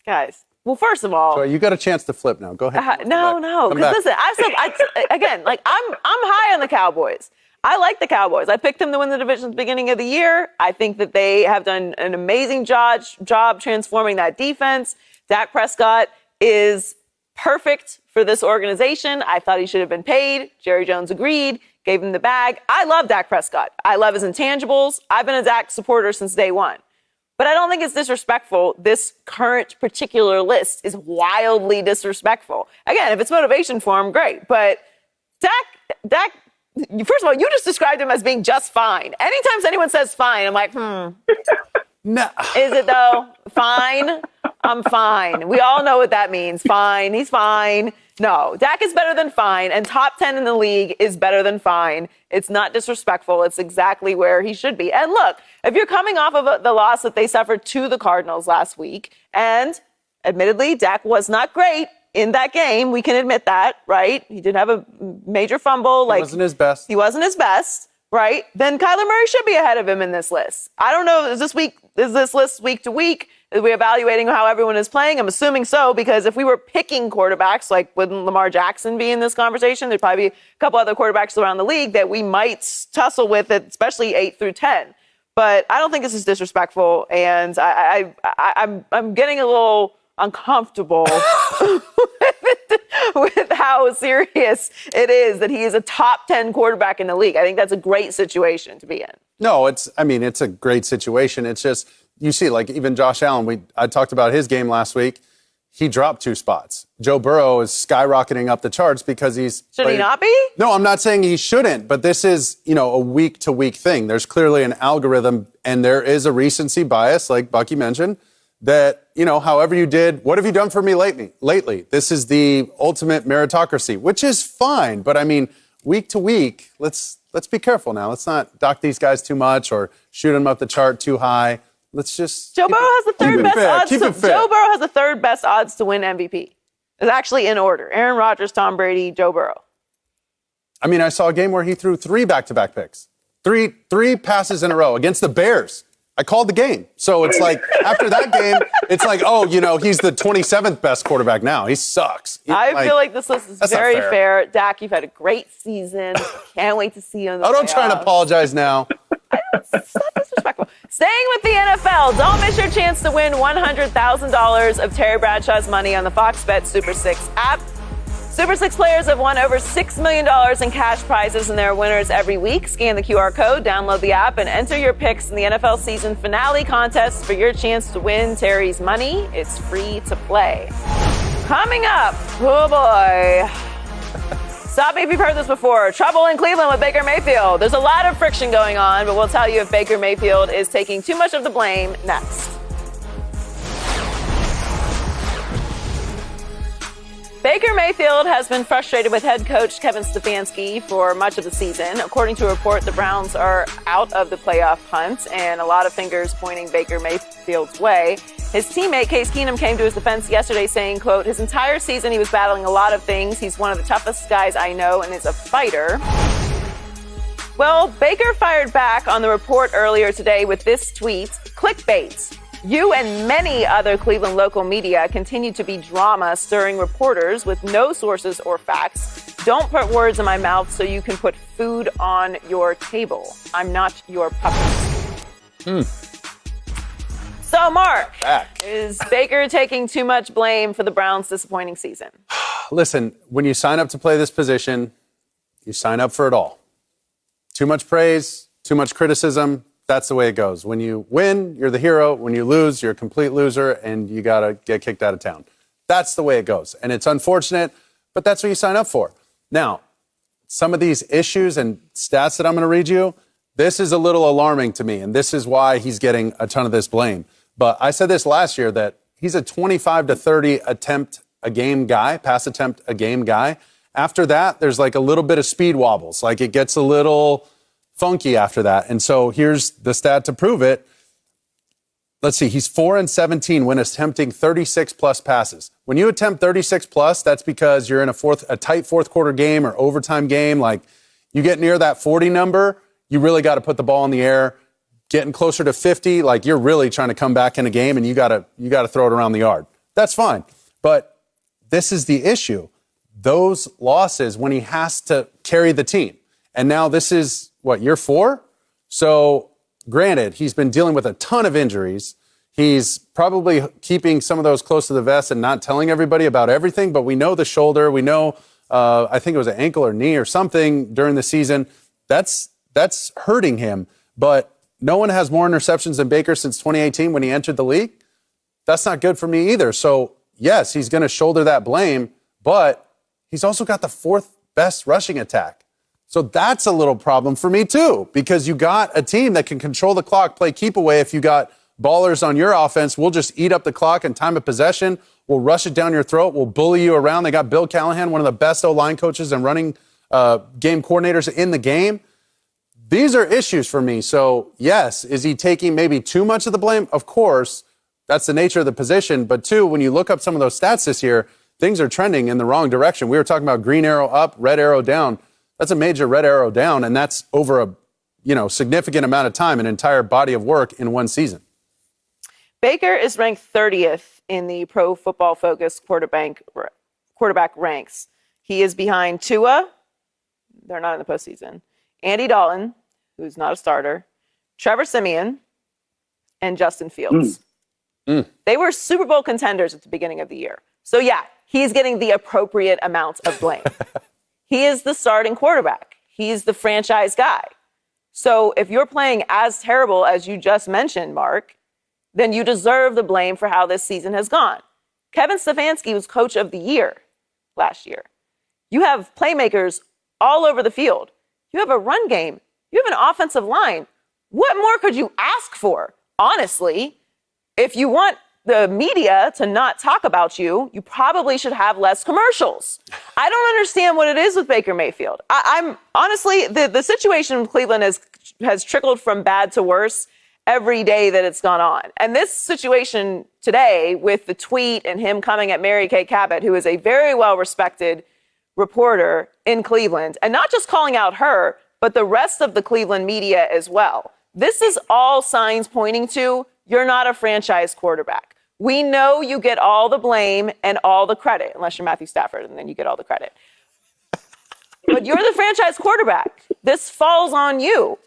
Guys, well, first of all, So you got a chance to flip now. Go ahead. no. Because listen, I'm high on the Cowboys. I like the Cowboys. I picked them to win the division at the beginning of the year. I think that they have done an amazing job transforming that defense. Dak Prescott is perfect for this organization. I thought he should have been paid. Jerry Jones agreed, gave him the bag. I love Dak Prescott. I love his intangibles. I've been a Dak supporter since day one. But I don't think it's disrespectful. This current particular list is wildly disrespectful. Again, if it's motivation for him, great. But Dak, first of all, you just described him as being just fine. Anytime anyone says fine, I'm like, No. Is it though? Fine? I'm fine. We all know what that means. Fine. He's fine. No, Dak is better than fine, and top 10 in the league is better than fine. It's not disrespectful. It's exactly where he should be. And look, if you're coming off of the loss that they suffered to the Cardinals last week, and admittedly, Dak was not great in that game. We can admit that, right? He did have a major fumble. He wasn't his best. He wasn't his best, right? Then Kyler Murray should be ahead of him in this list. I don't know. Is this list week to week? Are we evaluating how everyone is playing? I'm assuming so, because if we were picking quarterbacks, like wouldn't Lamar Jackson be in this conversation? There'd probably be a couple other quarterbacks around the league that we might tussle with, especially 8 through 10. But I don't think this is disrespectful, and I'm getting a little uncomfortable with how serious it is that he is a top 10 quarterback in the league. I think that's a great situation to be in. No, it's a great situation. It's just, you see, like even Josh Allen, I talked about his game last week. He dropped 2 spots. Joe Burrow is skyrocketing up the charts because he's... Should he not be? No, I'm not saying he shouldn't, but this is, a week-to-week thing. There's clearly an algorithm, and there is a recency bias, like Bucky mentioned, that, however you did, what have you done for me lately? This is the ultimate meritocracy, which is fine. But, week to week, let's be careful now. Let's not dock these guys too much or shoot them up the chart too high. Let's just... Joe Burrow has the third best odds. Keep it fair. Joe Burrow has the third best odds to win MVP. It's actually in order. Aaron Rodgers, Tom Brady, Joe Burrow. I saw a game where he threw 3 back-to-back picks. Three passes in a row against the Bears. I called the game. So it's like, after that game, it's like, he's the 27th best quarterback now. He sucks. I feel like this list is very fair. Dak, you've had a great season. Can't wait to see you in the don't try and apologize now. It's not disrespectful. Staying with the NFL, don't miss your chance to win $100,000 of Terry Bradshaw's money on the Fox Bet Super 6 app. Super 6 players have won over $6 million in cash prizes, and there are winners every week. Scan the QR code, download the app, and enter your picks in the NFL season finale contest for your chance to win Terry's money. It's free to play. Coming up, oh boy. Stop me if you've heard this before. Trouble in Cleveland with Baker Mayfield. There's a lot of friction going on, but we'll tell you if Baker Mayfield is taking too much of the blame next. Baker Mayfield has been frustrated with head coach Kevin Stefanski for much of the season. According to a report, the Browns are out of the playoff hunt, and a lot of fingers pointing Baker Mayfield's way. His teammate Case Keenum came to his defense yesterday saying, quote, his entire season he was battling a lot of things. He's one of the toughest guys I know and is a fighter. Well, Baker fired back on the report earlier today with this tweet, clickbait. You and many other Cleveland local media continue to be drama-stirring reporters with no sources or facts. Don't put words in my mouth so you can put food on your table. I'm not your puppet. So, Mark, is Baker taking too much blame for the Browns' disappointing season? Listen, when you sign up to play this position, you sign up for it all. Too much praise, too much criticism. That's the way it goes. When you win, you're the hero. When you lose, you're a complete loser, and you got to get kicked out of town. That's the way it goes. And it's unfortunate, but that's what you sign up for. Now, some of these issues and stats that I'm going to read you, this is a little alarming to me, and this is why he's getting a ton of this blame. But I said this last year that he's a 25 to 30 attempt a game guy, pass attempt a game guy. After that, there's like a little bit of speed wobbles. Like it gets a little funky after that. And so here's the stat to prove it. Let's see, he's 4-17 when attempting 36 plus passes. When you attempt 36 plus, that's because you're in a tight fourth quarter game or overtime game. Like you get near that 40 number, you really got to put the ball in the air. Getting closer to 50, like you're really trying to come back in a game and you got to throw it around the yard. That's fine. But this is the issue. Those losses when he has to carry the team. And now this is year 4? So granted, he's been dealing with a ton of injuries. He's probably keeping some of those close to the vest and not telling everybody about everything, but we know the shoulder, we know, I think it was an ankle or knee or something during the season. That's hurting him. But no one has more interceptions than Baker since 2018 when he entered the league. That's not good for me either. So yes, he's going to shoulder that blame, but he's also got the 4th best rushing attack. So that's a little problem for me too, because you got a team that can control the clock, play keep away. If you got ballers on your offense, we'll just eat up the clock and time of possession. We'll rush it down your throat. We'll bully you around. They got Bill Callahan, one of the best O-line coaches and running game coordinators in the game. These are issues for me. So yes, is he taking maybe too much of the blame? Of course, that's the nature of the position. But 2, when you look up some of those stats this year, things are trending in the wrong direction. We were talking about green arrow up, red arrow down. That's a major red arrow down, and that's over a significant amount of time, an entire body of work in one season. Baker is ranked 30th in the Pro Football Focus quarterback ranks. He is behind Tua. They're not in the postseason. Andy Dalton, who's not a starter, Trevor Siemian, and Justin Fields. They were Super Bowl contenders at the beginning of the year. So, yeah, he's getting the appropriate amount of blame. He is the starting quarterback. He's the franchise guy. So if you're playing as terrible as you just mentioned, Mark, then you deserve the blame for how this season has gone. Kevin Stefanski was coach of the year last year. You have playmakers all over the field. You have a run game. You have an offensive line. What more could you ask for? Honestly, if you want the media to not talk about you, you probably should have less commercials. I don't understand what it is with Baker Mayfield. I'm honestly, the situation in Cleveland has trickled from bad to worse every day that it's gone on. And this situation today with the tweet and him coming at Mary Kay Cabot, who is a very well-respected reporter in Cleveland, and not just calling out her, but the rest of the Cleveland media as well. This is all signs pointing to you're not a franchise quarterback. We know you get all the blame and all the credit, unless you're Matthew Stafford, and then you get all the credit. But you're the franchise quarterback. This falls on you.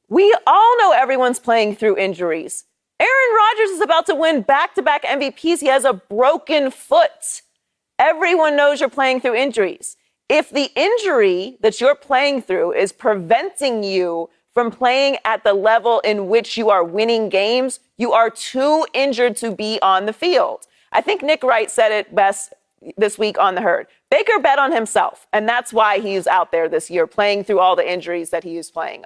We all know everyone's playing through injuries. Aaron Rodgers is about to win back-to-back MVPs. He has a broken foot. Everyone knows you're playing through injuries. If the injury that you're playing through is preventing you from playing at the level in which you are winning games, you are too injured to be on the field. I think Nick Wright said it best this week on The Herd. Baker bet on himself, and that's why he's out there this year playing through all the injuries that he is playing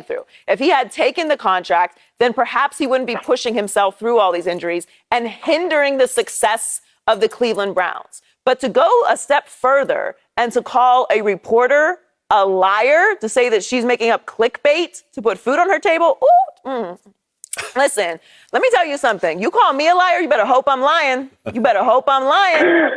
through. If he had taken the contract, then perhaps he wouldn't be pushing himself through all these injuries and hindering the success of the Cleveland Browns. But to go a step further and to call a reporter a liar, to say that she's making up clickbait to put food on her table, Listen, let me tell you something. You call me a liar, you better hope I'm lying. You better hope I'm lying.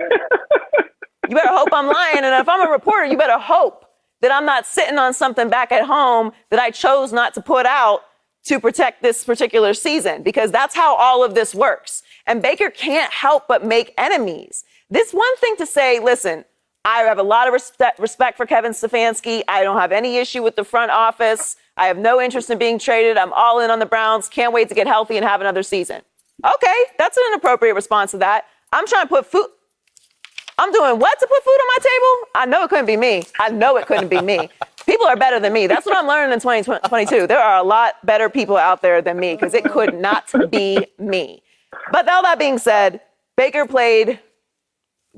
You better hope I'm lying. And if I'm a reporter, you better hope that I'm not sitting on something back at home that I chose not to put out to protect this particular season, because that's how all of this works. And Baker can't help but make enemies. This one thing to say, listen, I have a lot of respect for Kevin Stefanski. I don't have any issue with the front office. I have no interest in being traded. I'm all in on the Browns. Can't wait to get healthy and have another season. Okay, that's an appropriate response to that. I'm trying to put food. I'm doing what to put food on my table? I know it couldn't be me. I know it couldn't be me. People are better than me. That's what I'm learning in 2022. There are a lot better people out there than me, because it could not be me. But all that being said, Baker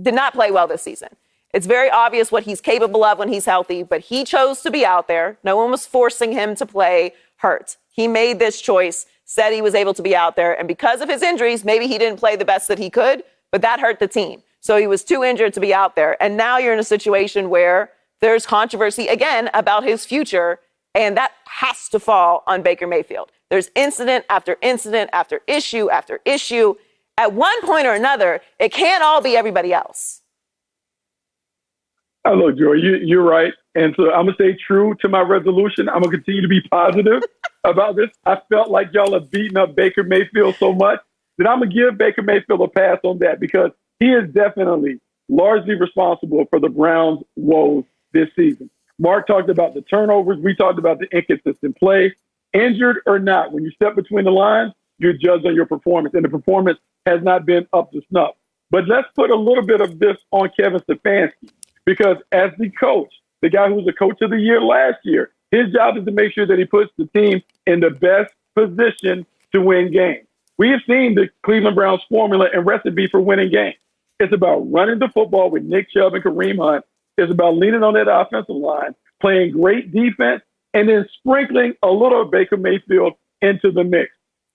did not play well this season. It's very obvious what he's capable of when he's healthy, but he chose to be out there. No one was forcing him to play hurt. He made this choice, said he was able to be out there, and because of his injuries, maybe he didn't play the best that he could, but that hurt the team. So he was too injured to be out there. And now you're in a situation where there's controversy again about his future, and that has to fall on Baker Mayfield. There's incident after incident after issue after issue. At one point or another, it can't all be everybody else. Oh, look, Joy, you're right. And so I'm going to stay true to my resolution. I'm going to continue to be positive about this. I felt like y'all have beaten up Baker Mayfield so much that I'm going to give Baker Mayfield a pass on that, because he is definitely largely responsible for the Browns' woes this season. Mark talked about the turnovers. We talked about the inconsistent play. Injured or not, when you step between the lines, you're judged on your performance, and the performance has not been up to snuff. But let's put a little bit of this on Kevin Stefanski, because as the coach, the guy who was the coach of the year last year, his job is to make sure that he puts the team in the best position to win games. We have seen the Cleveland Browns formula and recipe for winning games. It's about running the football with Nick Chubb and Kareem Hunt. It's about leaning on that offensive line, playing great defense, and then sprinkling a little Baker Mayfield into the mix.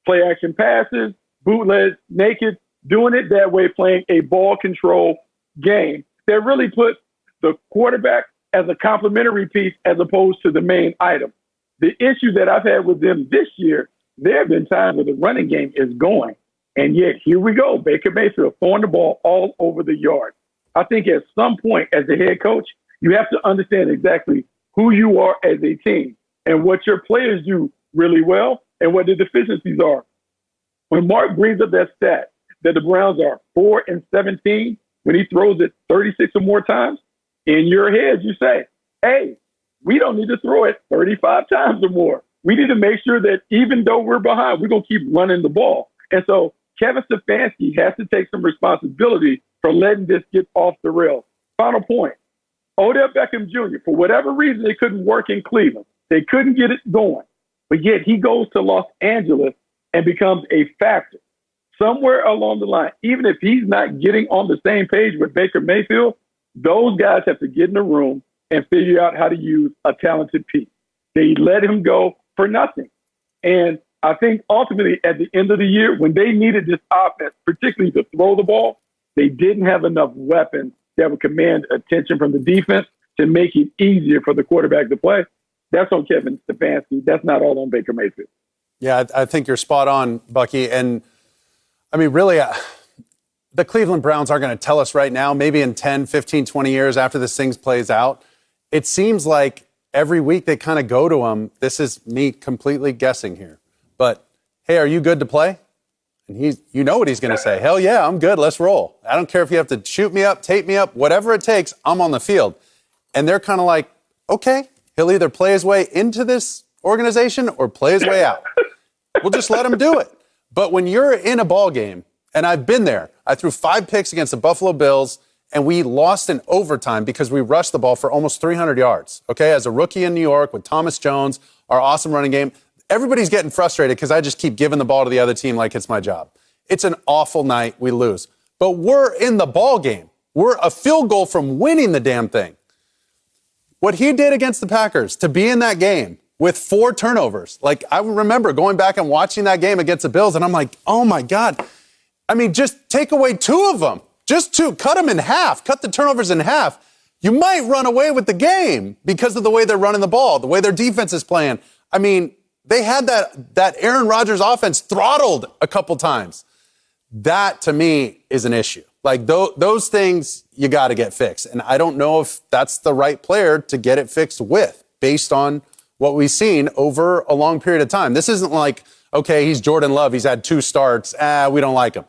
Play action passes, bootlegs, naked, doing it that way, playing a ball control game that really puts the quarterback as a complementary piece as opposed to the main item. The issue that I've had with them this year, there have been times where the running game is going, and yet here we go, Baker Mayfield throwing the ball all over the yard. I think at some point as the head coach, you have to understand exactly who you are as a team and what your players do really well and what the deficiencies are. When Mark brings up that stat that the Browns are 4-17 when he throws it 36 or more times, in your head you say, hey, we don't need to throw it 35 times or more. We need to make sure that even though we're behind, we're going to keep running the ball. And so Kevin Stefanski has to take some responsibility for letting this get off the rails. Final point. Odell Beckham Jr., for whatever reason, they couldn't work in Cleveland. They couldn't get it going. But yet he goes to Los Angeles and becomes a factor. Somewhere along the line, even if he's not getting on the same page with Baker Mayfield, those guys have to get in a room and figure out how to use a talented piece. They let him go for nothing. And I think ultimately at the end of the year, when they needed this offense, particularly to throw the ball, they didn't have enough weapons that would command attention from the defense to make it easier for the quarterback to play. That's on Kevin Stefanski. That's not all on Baker Mayfield. Yeah, I think you're spot on, Bucky. And, I mean, really, the Cleveland Browns are going to tell us right now, maybe in 10, 15, 20 years after this thing plays out. It seems like every week they kind of go to him. This is me completely guessing here. But, hey, are you good to play? And you know what he's going to say. Hell yeah, I'm good. Let's roll. I don't care if you have to shoot me up, tape me up, whatever it takes, I'm on the field. And they're kind of like, okay, he'll either play his way into this organization or play his way out. We'll just let him do it. But when you're in a ball game, and I've been there, I threw 5 picks against the Buffalo Bills, and we lost in overtime because we rushed the ball for almost 300 yards, okay, as a rookie in New York with Thomas Jones, our awesome running game. Everybody's getting frustrated because I just keep giving the ball to the other team like it's my job. It's an awful night. We lose. But we're in the ball game. We're a field goal from winning the damn thing. What he did against the Packers to be in that game with 4 turnovers, like I remember going back and watching that game against the Bills, and I'm like, oh, my God. I mean, just take away 2 of them. Just 2. Cut them in half. Cut the turnovers in half. You might run away with the game because of the way they're running the ball, the way their defense is playing. I mean, they had that Aaron Rodgers offense throttled a couple times. That, to me, is an issue. Like, those things you got to get fixed. And I don't know if that's the right player to get it fixed with, based on what we've seen over a long period of time. This isn't like, okay, he's Jordan Love. He's had 2 starts. We don't like him.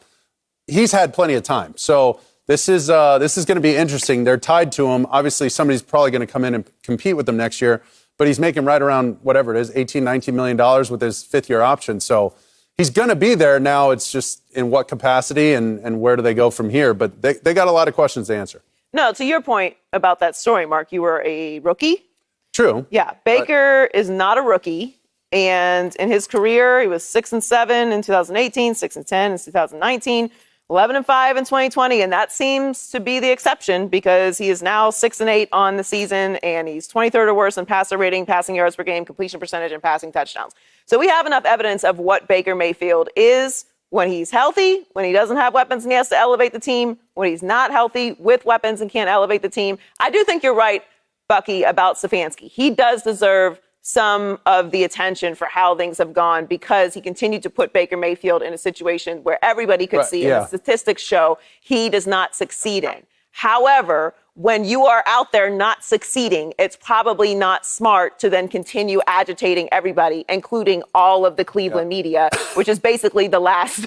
He's had plenty of time. So this is going to be interesting. They're tied to him. Obviously, somebody's probably going to come in and compete with them next year. But he's making right around whatever it is, $18, $19 million with his 5th-year option. So he's going to be there. Now it's just in what capacity and where do they go from here? But they got a lot of questions to answer. No, to your point about that story, Mark, you were a rookie. True. Yeah, Baker is not a rookie. And in his career, he was 6-7 in 2018, 6-10 in 2019. 11-5 in 2020, and that seems to be the exception because he is now 6-8 on the season, and he's 23rd or worse in passer rating, passing yards per game, completion percentage, and passing touchdowns. So we have enough evidence of what Baker Mayfield is when he's healthy, when he doesn't have weapons and he has to elevate the team, when he's not healthy with weapons and can't elevate the team. I do think you're right, Bucky, about Stefanski. He does deserve some of the attention for how things have gone because he continued to put Baker Mayfield in a situation where everybody could see, and the statistics show he does not succeed in. However, when you are out there not succeeding, it's probably not smart to then continue agitating everybody, including all of the Cleveland media, which is basically the last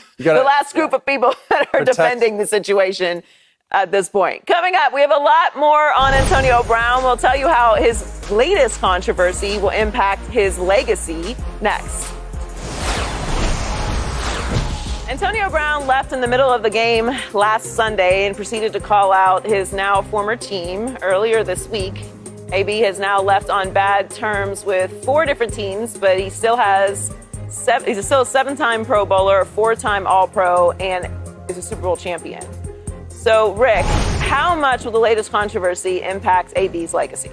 group of people that are defending the situation at this point. Coming up, we have a lot more on Antonio Brown. We'll tell you how his latest controversy will impact his legacy next. Antonio Brown left in the middle of the game last Sunday and proceeded to call out his now former team earlier this week. AB has now left on bad terms with 4 different teams, but he still has he's still a 7-time Pro Bowler, a 4-time All-Pro, and is a Super Bowl champion. So, Rick, how much will the latest controversy impact AB's legacy?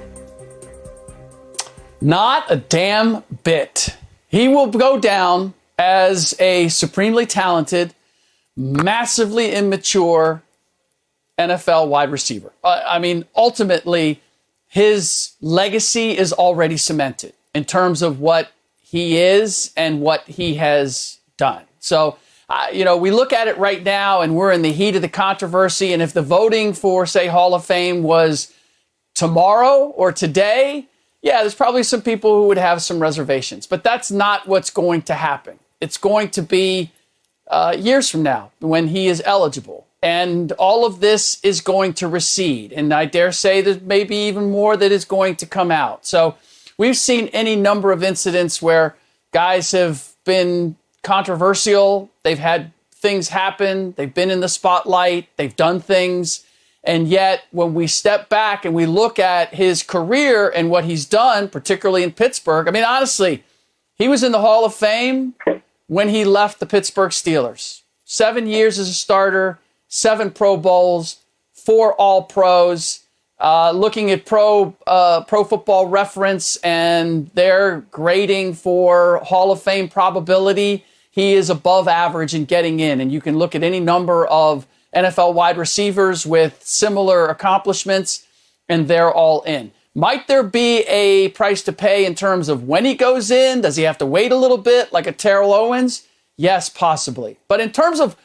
Not a damn bit. He will go down as a supremely talented, massively immature NFL wide receiver. I mean, ultimately, his legacy is already cemented in terms of what he is and what he has done. So, we look at it right now and we're in the heat of the controversy. And if the voting for, say, Hall of Fame was tomorrow or today, yeah, there's probably some people who would have some reservations. But that's not what's going to happen. It's going to be years from now when he is eligible. And all of this is going to recede. And I dare say there's maybe even more that is going to come out. So we've seen any number of incidents where guys have been controversial. They've had things happen. They've been in the spotlight. They've done things. And yet, when we step back and we look at his career and what he's done, particularly in Pittsburgh, I mean, honestly, he was in the Hall of Fame when he left the Pittsburgh Steelers. 7 years as a starter, 7 Pro Bowls, 4 All-Pros. Looking at Pro Football Reference and their grading for Hall of Fame probability, he is above average in getting in. And you can look at any number of NFL wide receivers with similar accomplishments, and they're all in. Might there be a price to pay in terms of when he goes in? Does he have to wait a little bit, like a Terrell Owens? Yes, possibly. But in terms of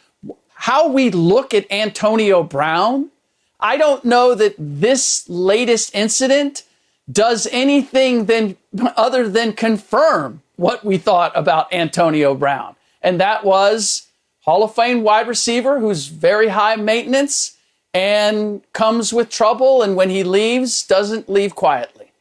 how we look at Antonio Brown, I don't know that this latest incident does anything other than confirm what we thought about Antonio Brown. And that was Hall of Fame wide receiver who's very high maintenance and comes with trouble, and when he leaves, doesn't leave quietly.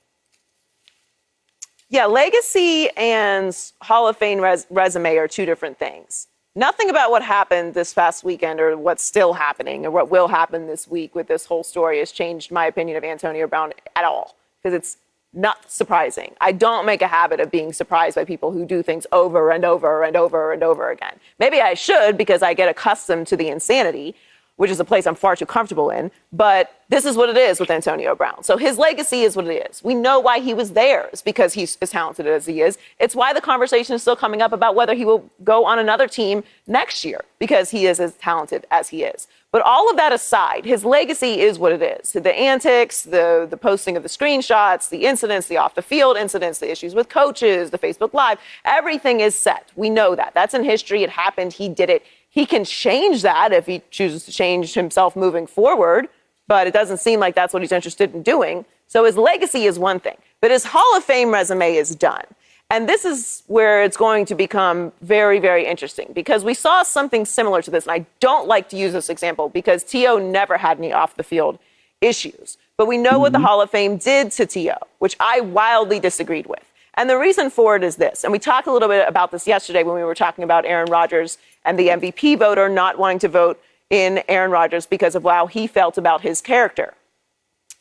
Yeah, legacy and Hall of Fame resume are two different things. Nothing about what happened this past weekend or what's still happening or what will happen this week with this whole story has changed my opinion of Antonio Brown at all, because it's not surprising. I don't make a habit of being surprised by people who do things over and over and over and over again. Maybe I should, because I get accustomed to the insanity, which is a place I'm far too comfortable in. But this is what it is with Antonio Brown. So his legacy is what it is. We know why he was there. It's because he's as talented as he is. It's why the conversation is still coming up about whether he will go on another team next year, because he is as talented as he is. But all of that aside, his legacy is what it is. The antics, the posting of the screenshots, the incidents, the off-the-field incidents, the issues with coaches, the Facebook Live, everything is set. We know that. That's in history. It happened. He did it. He can change that if he chooses to change himself moving forward, but it doesn't seem like that's what he's interested in doing. So his legacy is one thing, but his Hall of Fame resume is done. And this is where it's going to become very, very interesting, because we saw something similar to this. And I don't like to use this example because T.O. never had any off the field issues. But we know what the Hall of Fame did to T.O., which I wildly disagreed with. And the reason for it is this. And we talked a little bit about this yesterday when we were talking about Aaron Rodgers and the MVP voter not wanting to vote in Aaron Rodgers because of how he felt about his character.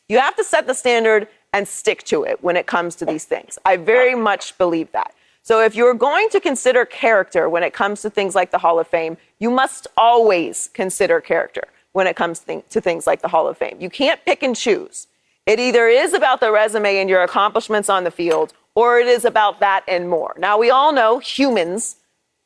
You have to set the standard and stick to it when it comes to these things. I very much believe that. So if you're going to consider character when it comes to things like the Hall of Fame, you must always consider character when it comes to things like the Hall of Fame. You can't pick and choose. It either is about the resume and your accomplishments on the field, or it is about that and more. Now, we all know humans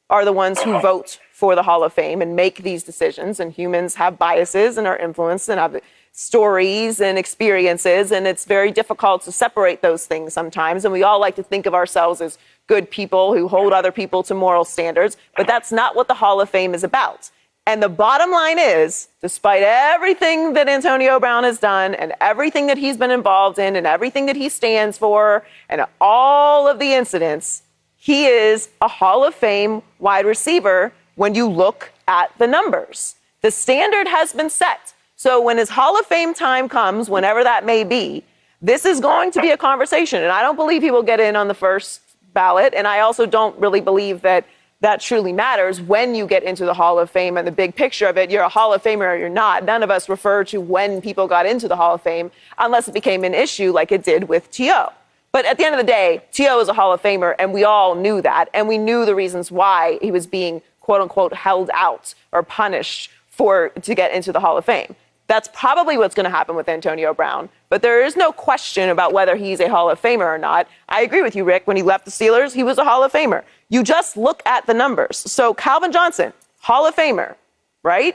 are the ones who vote for the Hall of Fame and make these decisions, and humans have biases and are influenced and have stories and experiences, and it's very difficult to separate those things sometimes. And we all like to think of ourselves as good people who hold other people to moral standards, but that's not what the Hall of Fame is about. And the bottom line is, despite everything that Antonio Brown has done and everything that he's been involved in and everything that he stands for and all of the incidents, he is a Hall of Fame wide receiver when you look at the numbers. The standard has been set. So when his Hall of Fame time comes, whenever that may be, this is going to be a conversation. And I don't believe he will get in on the first ballot. And I also don't really believe that that truly matters when you get into the Hall of Fame and the big picture of it. You're a Hall of Famer or you're not. None of us refer to when people got into the Hall of Fame unless it became an issue like it did with T.O. But at the end of the day, T.O. is a Hall of Famer, and we all knew that. And we knew the reasons why he was being, quote unquote, held out or punished to get into the Hall of Fame. That's probably what's going to happen with Antonio Brown. But there is no question about whether he's a Hall of Famer or not. I agree with you, Rick. When he left the Steelers, he was a Hall of Famer. You just look at the numbers. So Calvin Johnson, Hall of Famer, right?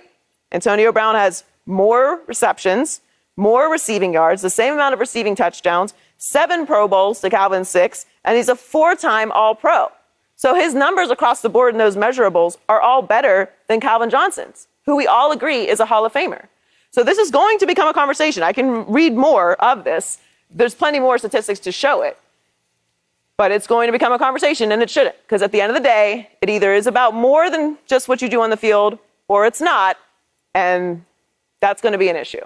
Antonio Brown has more receptions, more receiving yards, the same amount of receiving touchdowns, 7 Pro Bowls to Calvin's 6, and he's a 4-time All-Pro. So his numbers across the board in those measurables are all better than Calvin Johnson's, who we all agree is a Hall of Famer. So this is going to become a conversation. I can read more of this. There's plenty more statistics to show it. But it's going to become a conversation, and it shouldn't. Because at the end of the day, it either is about more than just what you do on the field, or it's not. And that's going to be an issue.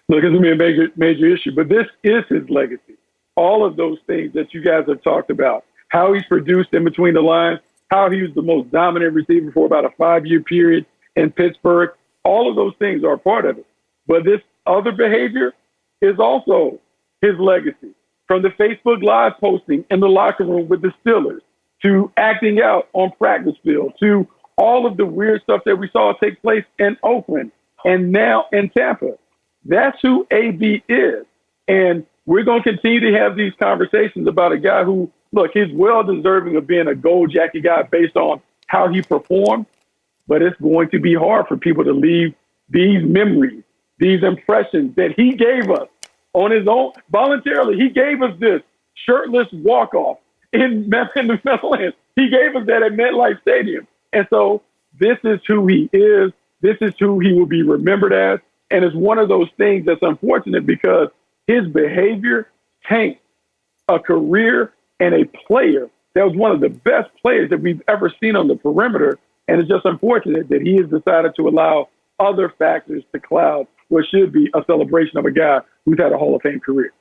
Look, it's going to be a major issue. But this is his legacy. All of those things that you guys have talked about, how he's produced in between the lines, how he was the most dominant receiver for about a 5-year period in Pittsburgh. All of those things are a part of it. But this other behavior is also his legacy. From the Facebook Live posting in the locker room with the Steelers, to acting out on practice field, to all of the weird stuff that we saw take place in Oakland and now in Tampa. That's who AB is. And we're going to continue to have these conversations about a guy who, look, he's well deserving of being a gold jacket guy based on how he performed, but it's going to be hard for people to leave these memories, these impressions that he gave us on his own voluntarily. He gave us this shirtless walk-off in the Meadowlands. He gave us that at MetLife Stadium. And so this is who he is. This is who he will be remembered as. And it's one of those things that's unfortunate because his behavior taints a career and a player that was one of the best players that we've ever seen on the perimeter. And it's just unfortunate that he has decided to allow other factors to cloud what should be a celebration of a guy who's had a Hall of Fame career.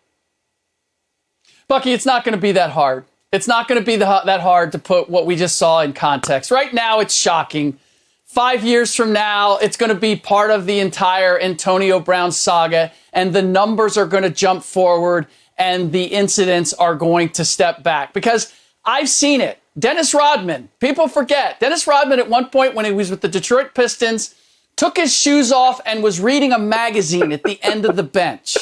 Bucky, it's not going to be that hard. It's not going to be that hard to put what we just saw in context. Right now, it's shocking. 5 years from now, it's going to be part of the entire Antonio Brown saga, and the numbers are going to jump forward, and the incidents are going to step back. Because I've seen it. Dennis Rodman, people forget. Dennis Rodman at one point when he was with the Detroit Pistons, took his shoes off and was reading a magazine at the end of the bench.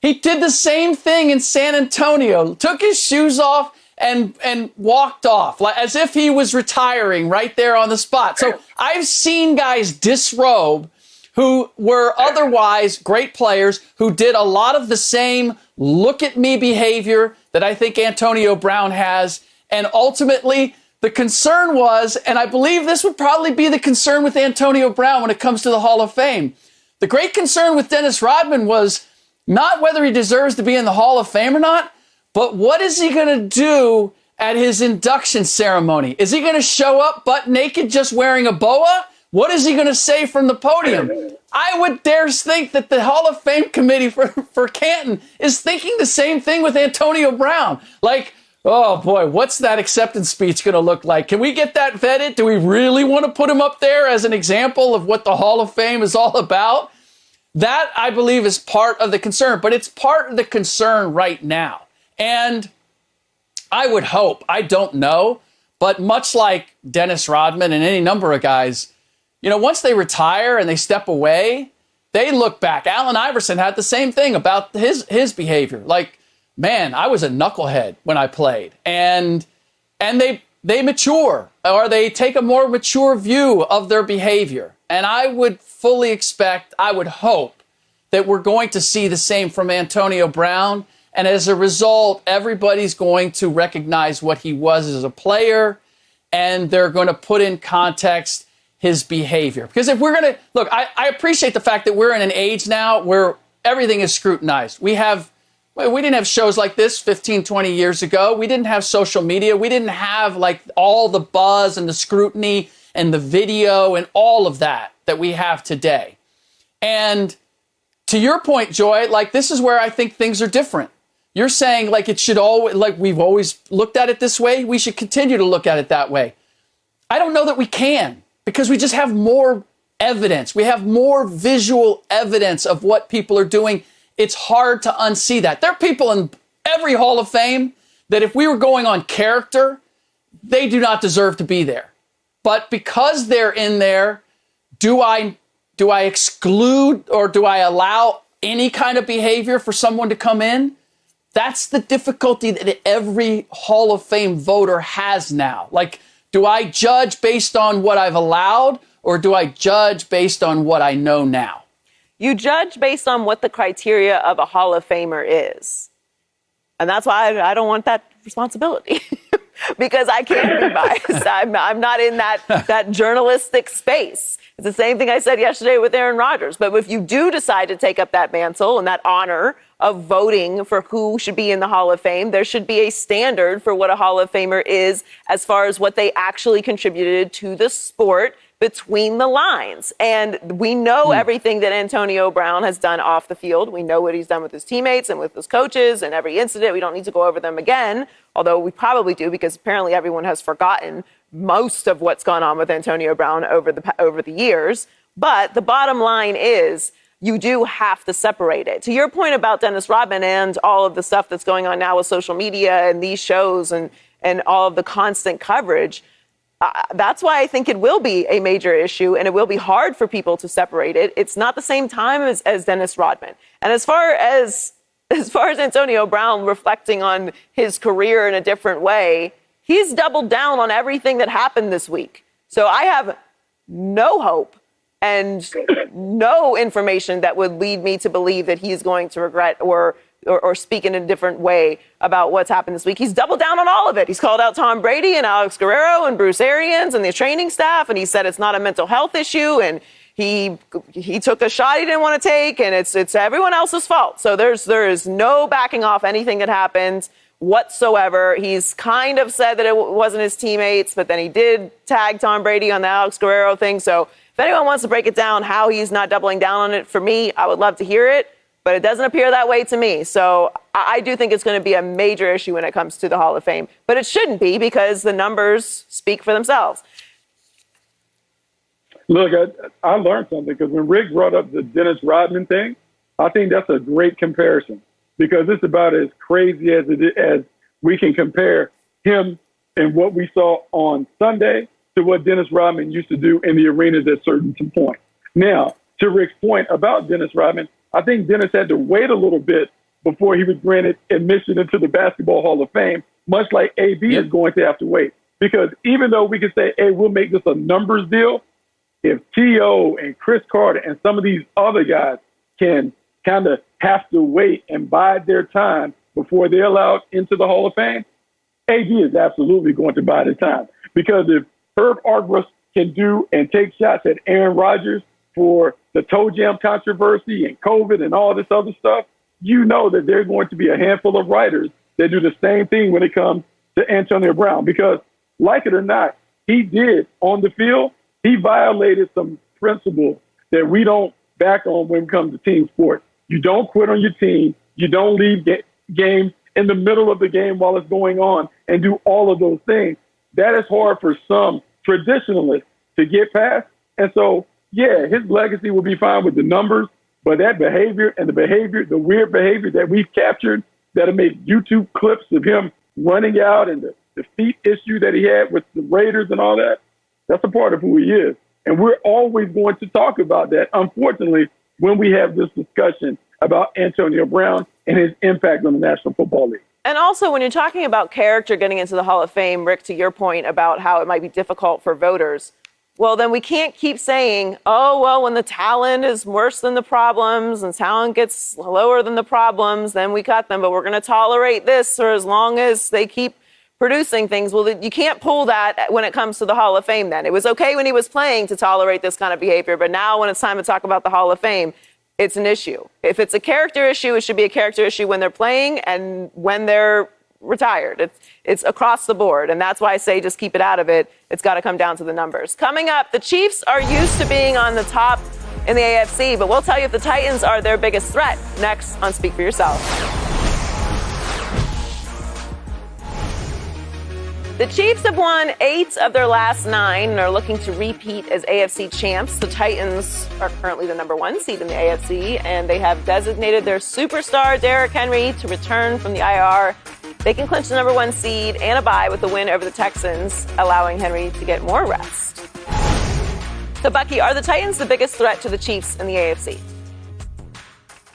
He did the same thing in San Antonio, took his shoes off and walked off, like as if he was retiring right there on the spot. So I've seen guys disrobe who were otherwise great players who did a lot of the same look at me behavior that I think Antonio Brown has. And ultimately, the concern was, and I believe this would probably be the concern with Antonio Brown when it comes to the Hall of Fame. The great concern with Dennis Rodman was not whether he deserves to be in the Hall of Fame or not, but what is he going to do at his induction ceremony? Is he going to show up butt naked just wearing a boa? What is he going to say from the podium? I would dare think that the Hall of Fame committee for Canton is thinking the same thing with Antonio Brown. Like, oh boy, what's that acceptance speech going to look like? Can we get that vetted? Do we really want to put him up there as an example of what the Hall of Fame is all about? That, I believe, is part of the concern, but it's part of the concern right now. And I would hope, I don't know, but much like Dennis Rodman and any number of guys, you know, once they retire and they step away, they look back. Allen Iverson had the same thing about his behavior. Like, man, I was a knucklehead when I played. And they mature, or they take a more mature view of their behavior. And I would fully expect, I would hope, that we're going to see the same from Antonio Brown. And as a result, everybody's going to recognize what he was as a player, and they're going to put in context his behavior. Because if we're going to, look, I appreciate the fact that we're in an age now where everything is scrutinized. We didn't have shows like this 15, 20 years ago. We didn't have social media. We didn't have like all the buzz and the scrutiny and the video and all of that we have today. And to your point, Joy, like this is where I think things are different. You're saying like it should always, like we've always looked at it this way. We should continue to look at it that way. I don't know that we can, because we just have more evidence. We have more visual evidence of what people are doing. It's hard to unsee that. There are people in every Hall of Fame that if we were going on character, they do not deserve to be there. But because they're in there, do I exclude or do I allow any kind of behavior for someone to come in? That's the difficulty that every Hall of Fame voter has now. Like, do I judge based on what I've allowed, or do I judge based on what I know now? You judge based on what the criteria of a Hall of Famer is. And that's why I don't want that responsibility. Because I can't be biased. I'm not in that journalistic space. It's the same thing I said yesterday with Aaron Rodgers. But if you do decide to take up that mantle and that honor of voting for who should be in the Hall of Fame, there should be a standard for what a Hall of Famer is as far as what they actually contributed to the sport between the lines. And we know everything that Antonio Brown has done off the field. We know what he's done with his teammates and with his coaches and every incident. We don't need to go over them again, although we probably do, because apparently everyone has forgotten most of what's gone on with Antonio Brown over the years. But the bottom line is you do have to separate it. To your point about Dennis Rodman and all of the stuff that's going on now with social media and these shows and all of the constant coverage, that's why I think it will be a major issue and it will be hard for people to separate it. It's not the same time as Dennis Rodman. And as far as Antonio Brown reflecting on his career in a different way, he's doubled down on everything that happened this week. So I have no hope and no information that would lead me to believe that he's going to regret or speak in a different way about what's happened this week. He's doubled down on all of it. He's called out Tom Brady and Alex Guerrero and Bruce Arians and the training staff, and he said it's not a mental health issue, and he took a shot he didn't want to take, and it's everyone else's fault. So there is no backing off anything that happened whatsoever. He's kind of said that it wasn't his teammates, but then he did tag Tom Brady on the Alex Guerrero thing. So if anyone wants to break it down how he's not doubling down on it, for me, I would love to hear it. But it doesn't appear that way to me. So I do think it's going to be a major issue when it comes to the Hall of Fame. But it shouldn't be because the numbers speak for themselves. Look, I learned something because when Rick brought up the Dennis Rodman thing, I think that's a great comparison because it's about as crazy as we can compare him and what we saw on Sunday to what Dennis Rodman used to do in the arenas at certain points. Now, to Rick's point about Dennis Rodman, I think Dennis had to wait a little bit before he was granted admission into the Basketball Hall of Fame, much like AB is going to have to wait. Because even though we can say, hey, we'll make this a numbers deal, if T.O. and Chris Carter and some of these other guys can kind of have to wait and bide their time before they're allowed into the Hall of Fame, AB is absolutely going to bide his time. Because if Herb Argros can do and take shots at Aaron Rodgers for the toe jam controversy and COVID and all this other stuff, you know that there's going to be a handful of writers that do the same thing when it comes to Antonio Brown. Because, like it or not, he did on the field, he violated some principles that we don't back on when it comes to team sports. You don't quit on your team. You don't leave games in the middle of the game while it's going on and do all of those things. That is hard for some traditionalists to get past. And so, yeah, his legacy will be fine with the numbers, but that behavior and the weird behavior that we've captured that'll make YouTube clips of him running out and the feet issue that he had with the Raiders and all that, that's a part of who he is. And we're always going to talk about that, unfortunately, when we have this discussion about Antonio Brown and his impact on the National Football League. And also, when you're talking about character getting into the Hall of Fame, Rick, to your point about how it might be difficult for voters, well, then we can't keep saying, oh, well, when the talent is worse than the problems and talent gets lower than the problems, then we cut them. But we're going to tolerate this for as long as they keep producing things. Well, you can't pull that when it comes to the Hall of Fame then. It was okay when he was playing to tolerate this kind of behavior. But now when it's time to talk about the Hall of Fame, it's an issue. If it's a character issue, it should be a character issue when they're playing and when they're retired. It's across the board. And that's why I say just keep it out of it. It's got to come down to the numbers. Coming up, the Chiefs are used to being on the top in the AFC, but we'll tell you if the Titans are their biggest threat next on Speak for Yourself. The Chiefs have won 8 of their last 9 and are looking to repeat as AFC champs. The Titans are currently the number 1 seed in the AFC, and they have designated their superstar, Derrick Henry, to return from the IR. They can clinch the number 1 seed and a bye with a win over the Texans, allowing Henry to get more rest. So, Bucky, are the Titans the biggest threat to the Chiefs in the AFC?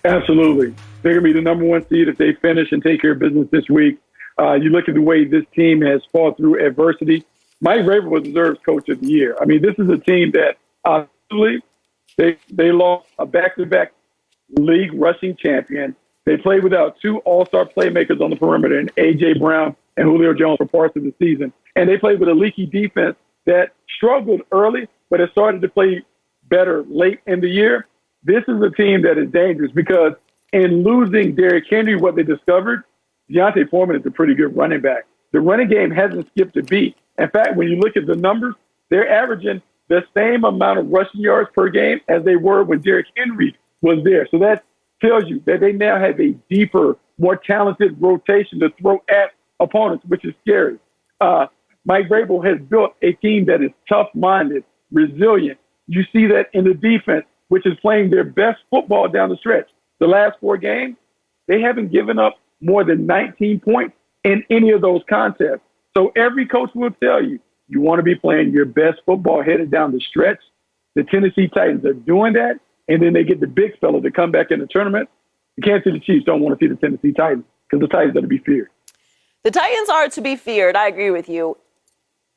Absolutely. They're going to be the number 1 seed if they finish and take care of business this week. You look at the way this team has fought through adversity. Mike Vrabel was deserved Coach of the Year. I mean, this is a team that obviously they lost a back-to-back league rushing champion. They played without 2 all-star playmakers on the perimeter, and A.J. Brown and Julio Jones for parts of the season. And they played with a leaky defense that struggled early, but it started to play better late in the year. This is a team that is dangerous because in losing Derrick Henry, what they discovered, Deontay Foreman is a pretty good running back. The running game hasn't skipped a beat. In fact, when you look at the numbers, they're averaging the same amount of rushing yards per game as they were when Derrick Henry was there. So that tells you that they now have a deeper, more talented rotation to throw at opponents, which is scary. Mike Vrabel has built a team that is tough-minded, resilient. You see that in the defense, which is playing their best football down the stretch. The last 4 games, they haven't given up more than 19 points in any of those contests. So every coach will tell you, you want to be playing your best football headed down the stretch. The Tennessee Titans are doing that, and then they get the big fella to come back in the tournament. The Kansas City Chiefs don't want to see the Tennessee Titans because the Titans are to be feared. The Titans are to be feared. I agree with you.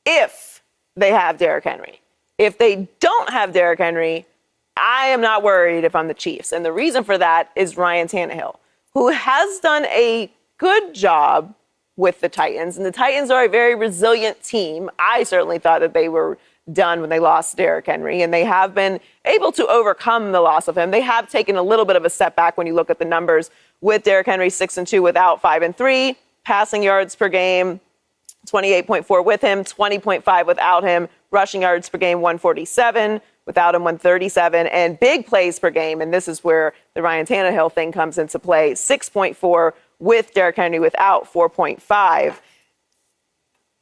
If they have Derrick Henry. If they don't have Derrick Henry, I am not worried if I'm the Chiefs. And the reason for that is Ryan Tannehill, who has done a good job with the Titans. And the Titans are a very resilient team. I certainly thought that they were done when they lost Derrick Henry, and they have been able to overcome the loss of him. They have taken a little bit of a setback when you look at the numbers with Derrick Henry 6-2 without 5-3, passing yards per game 28.4 with him, 20.5 without him, rushing yards per game 147, without him 137, and big plays per game. And this is where the Ryan Tannehill thing comes into play. 6.4 with Derrick Henry, without 4.5.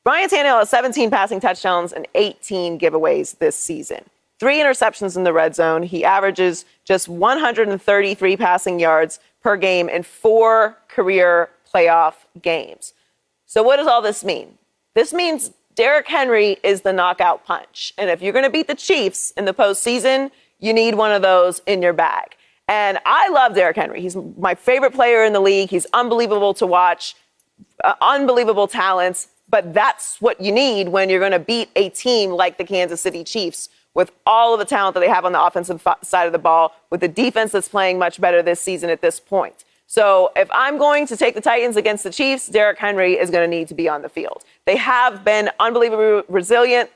Ryan Tannehill has 17 passing touchdowns and 18 giveaways this season. 3 interceptions in the red zone. He averages just 133 passing yards per game in 4 career playoff games. So what does all this mean? This means Derrick Henry is the knockout punch. And if you're going to beat the Chiefs in the postseason, you need one of those in your bag. And I love Derrick Henry. He's my favorite player in the league. He's unbelievable to watch, unbelievable talents. But that's what you need when you're going to beat a team like the Kansas City Chiefs, with all of the talent that they have on the offensive side of the ball, with the defense that's playing much better this season at this point. So if I'm going to take the Titans against the Chiefs, Derrick Henry is going to need to be on the field. They have been unbelievably resilient.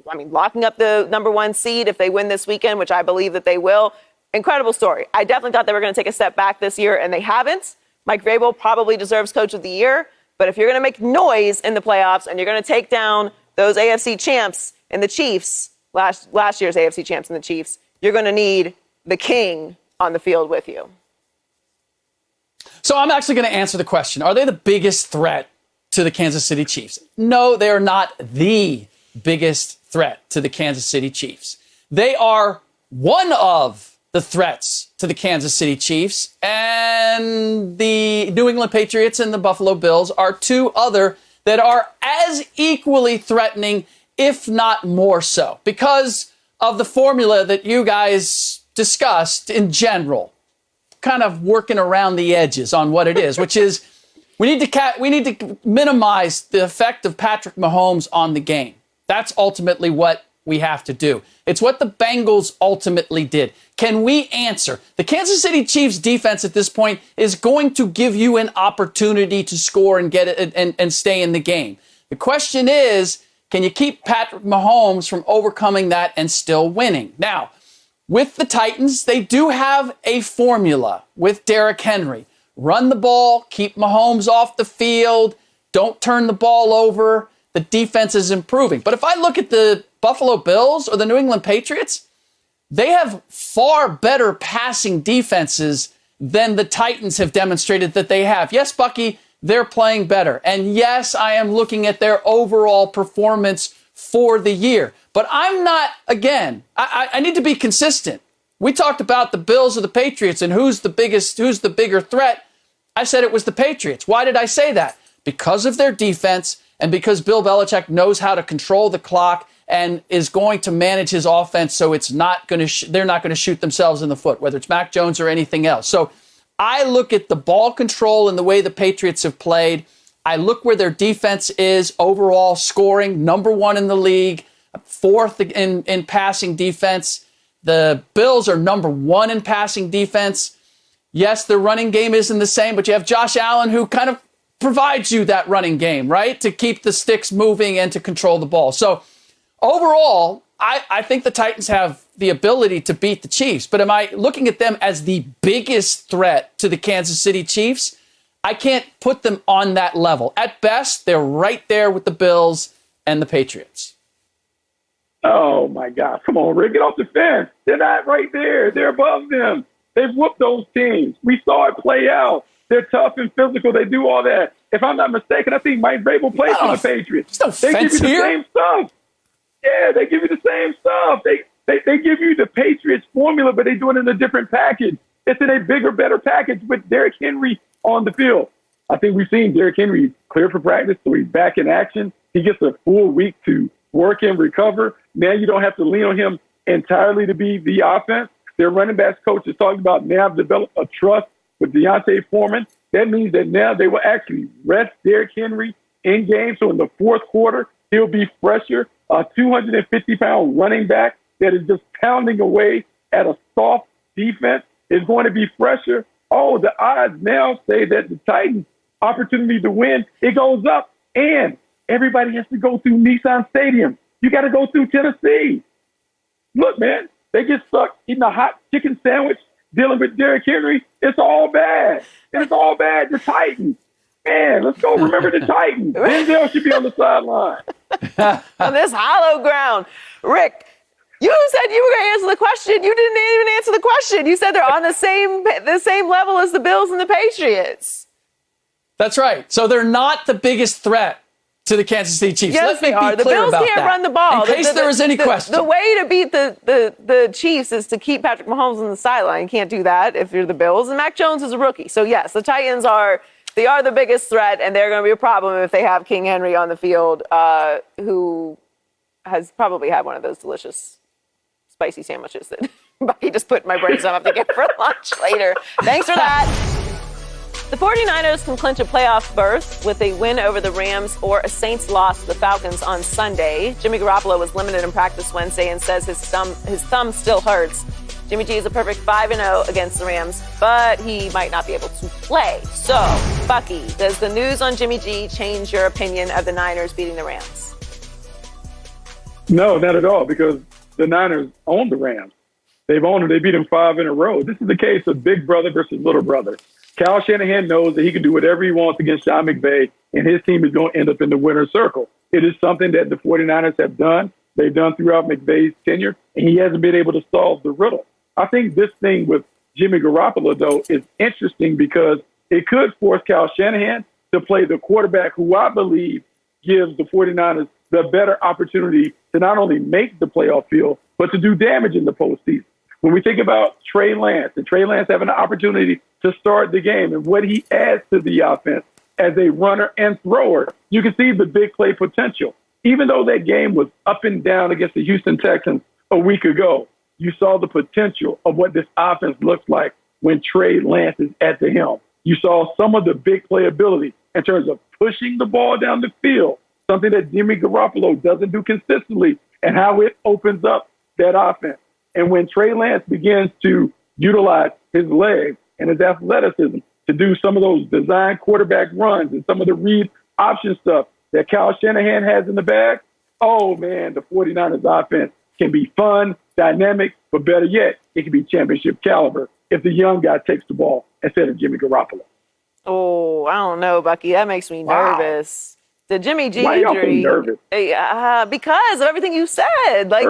Locking up the number 1 seed if they win this weekend, which I believe that they will. Incredible story. I definitely thought they were going to take a step back this year, and they haven't. Mike Vrabel probably deserves Coach of the Year. But if you're going to make noise in the playoffs and you're going to take down those AFC champs and the Chiefs, last year's AFC champs and the Chiefs, you're going to need the king on the field with you. So I'm actually going to answer the question. Are they the biggest threat to the Kansas City Chiefs? No, they are not the biggest threat to the Kansas City Chiefs. They are one of the threats to the Kansas City Chiefs, and the New England Patriots and the Buffalo Bills are 2 other that are as equally threatening, if not more so, because of the formula that you guys discussed in general, kind of working around the edges on what it is, which is we need to minimize the effect of Patrick Mahomes on the game. That's ultimately what we have to do. It's what the Bengals ultimately did. Can we answer? The Kansas City Chiefs defense at this point is going to give you an opportunity to score and get it and stay in the game. The question is, can you keep Patrick Mahomes from overcoming that and still winning? Now, with the Titans, they do have a formula with Derrick Henry. Run the ball, keep Mahomes off the field, don't turn the ball over. The defense is improving. But if I look at the Buffalo Bills or the New England Patriots, they have far better passing defenses than the Titans have demonstrated that they have. Yes, Bucky, they're playing better. And yes, I am looking at their overall performance for the year. But I'm not, again, I need to be consistent. We talked about the Bills or the Patriots and who's the bigger threat. I said it was the Patriots. Why did I say that? Because of their defense and because Bill Belichick knows how to control the clock and is going to manage his offense so it's not going to they're not going to shoot themselves in the foot, whether it's Mac Jones or anything else. So I look at the ball control and the way the Patriots have played. I look where their defense is overall scoring, number 1 in the league, 4th in passing defense. The Bills are number 1 in passing defense. Yes, their running game isn't the same, but you have Josh Allen who kind of provides you that running game, right? To keep the sticks moving and to control the ball. So overall, I think the Titans have the ability to beat the Chiefs. But am I looking at them as the biggest threat to the Kansas City Chiefs? I can't put them on that level. At best, they're right there with the Bills and the Patriots. Oh, my God. Come on, Rick. Get off the fence. They're not right there. They're above them. They've whooped those teams. We saw it play out. They're tough and physical. They do all that. If I'm not mistaken, I think Mike Vrabel plays for the Patriots. There's no They give fence you the here. same stuff. Yeah, they give you the same stuff. They give you the Patriots formula, but they do it in a different package. It's in a bigger, better package with Derrick Henry on the field. I think we've seen Derrick Henry clear for practice, so he's back in action. He gets a full week to work and recover. Now you don't have to lean on him entirely to be the offense. Their running backs coach is talking about now develop a trust with Deontay Foreman. That means that now they will actually rest Derrick Henry in game. So in the fourth quarter, he'll be fresher. A 250-pound running back that is just pounding away at a soft defense is going to be fresher. Oh, the odds now say that the Titans' opportunity to win, it goes up. And everybody has to go through Nissan Stadium. You got to go through Tennessee. Look, man, they get stuck eating a hot chicken sandwich, dealing with Derrick Henry. It's all bad. And it's all bad. The Titans. Man, let's go remember the Titans. Denzel should be on the sideline. On this hollow ground. Rick, you said you were going to answer the question. You didn't even answer the question. You said they're on the same level as the Bills and the Patriots. That's right. So they're not the biggest threat to the Kansas City Chiefs. Yes, Let me they are. be The clear Bills about can't that. run the ball. In case there was any question. The way to beat the Chiefs is to keep Patrick Mahomes on the sideline. You can't do that if you're the Bills. And Mac Jones is a rookie. So, yes, the Titans are the biggest threat, and they're going to be a problem if they have King Henry on the field, who has probably had one of those delicious spicy sandwiches that Bucky just put in my brain, so I have to get for lunch later. Thanks for that. The 49ers can clinch a playoff berth with a win over the Rams or a Saints loss to the Falcons on Sunday. Jimmy Garoppolo was limited in practice Wednesday and says his thumb still hurts. Jimmy G is a perfect 5-0 against the Rams, but he might not be able to play. So, Bucky, does the news on Jimmy G change your opinion of the Niners beating the Rams? No, not at all, because the Niners own the Rams. They've owned them. They beat them 5 in a row. This is the case of big brother versus little brother. Kyle Shanahan knows that he can do whatever he wants against Sean McVay, and his team is going to end up in the winner's circle. It is something that the 49ers have done. They've done throughout McVay's tenure, and he hasn't been able to solve the riddle. I think this thing with Jimmy Garoppolo, though, is interesting because it could force Kyle Shanahan to play the quarterback who I believe gives the 49ers the better opportunity to not only make the playoff field, but to do damage in the postseason. When we think about Trey Lance, and Trey Lance having an opportunity to start the game and what he adds to the offense as a runner and thrower, you can see the big play potential. Even though that game was up and down against the Houston Texans a week ago, you saw the potential of what this offense looks like when Trey Lance is at the helm. You saw some of the big playability in terms of pushing the ball down the field, something that Jimmy Garoppolo doesn't do consistently, and how it opens up that offense. And when Trey Lance begins to utilize his legs and his athleticism to do some of those design quarterback runs and some of the read option stuff that Kyle Shanahan has in the bag, oh, man, the 49ers offense can be fun, dynamic, but better yet, it can be championship caliber if the young guy takes the ball instead of Jimmy Garoppolo. Oh, I don't know, Bucky. That makes me nervous. The Jimmy G Why y'all injury. nervous? Because of everything you said. Like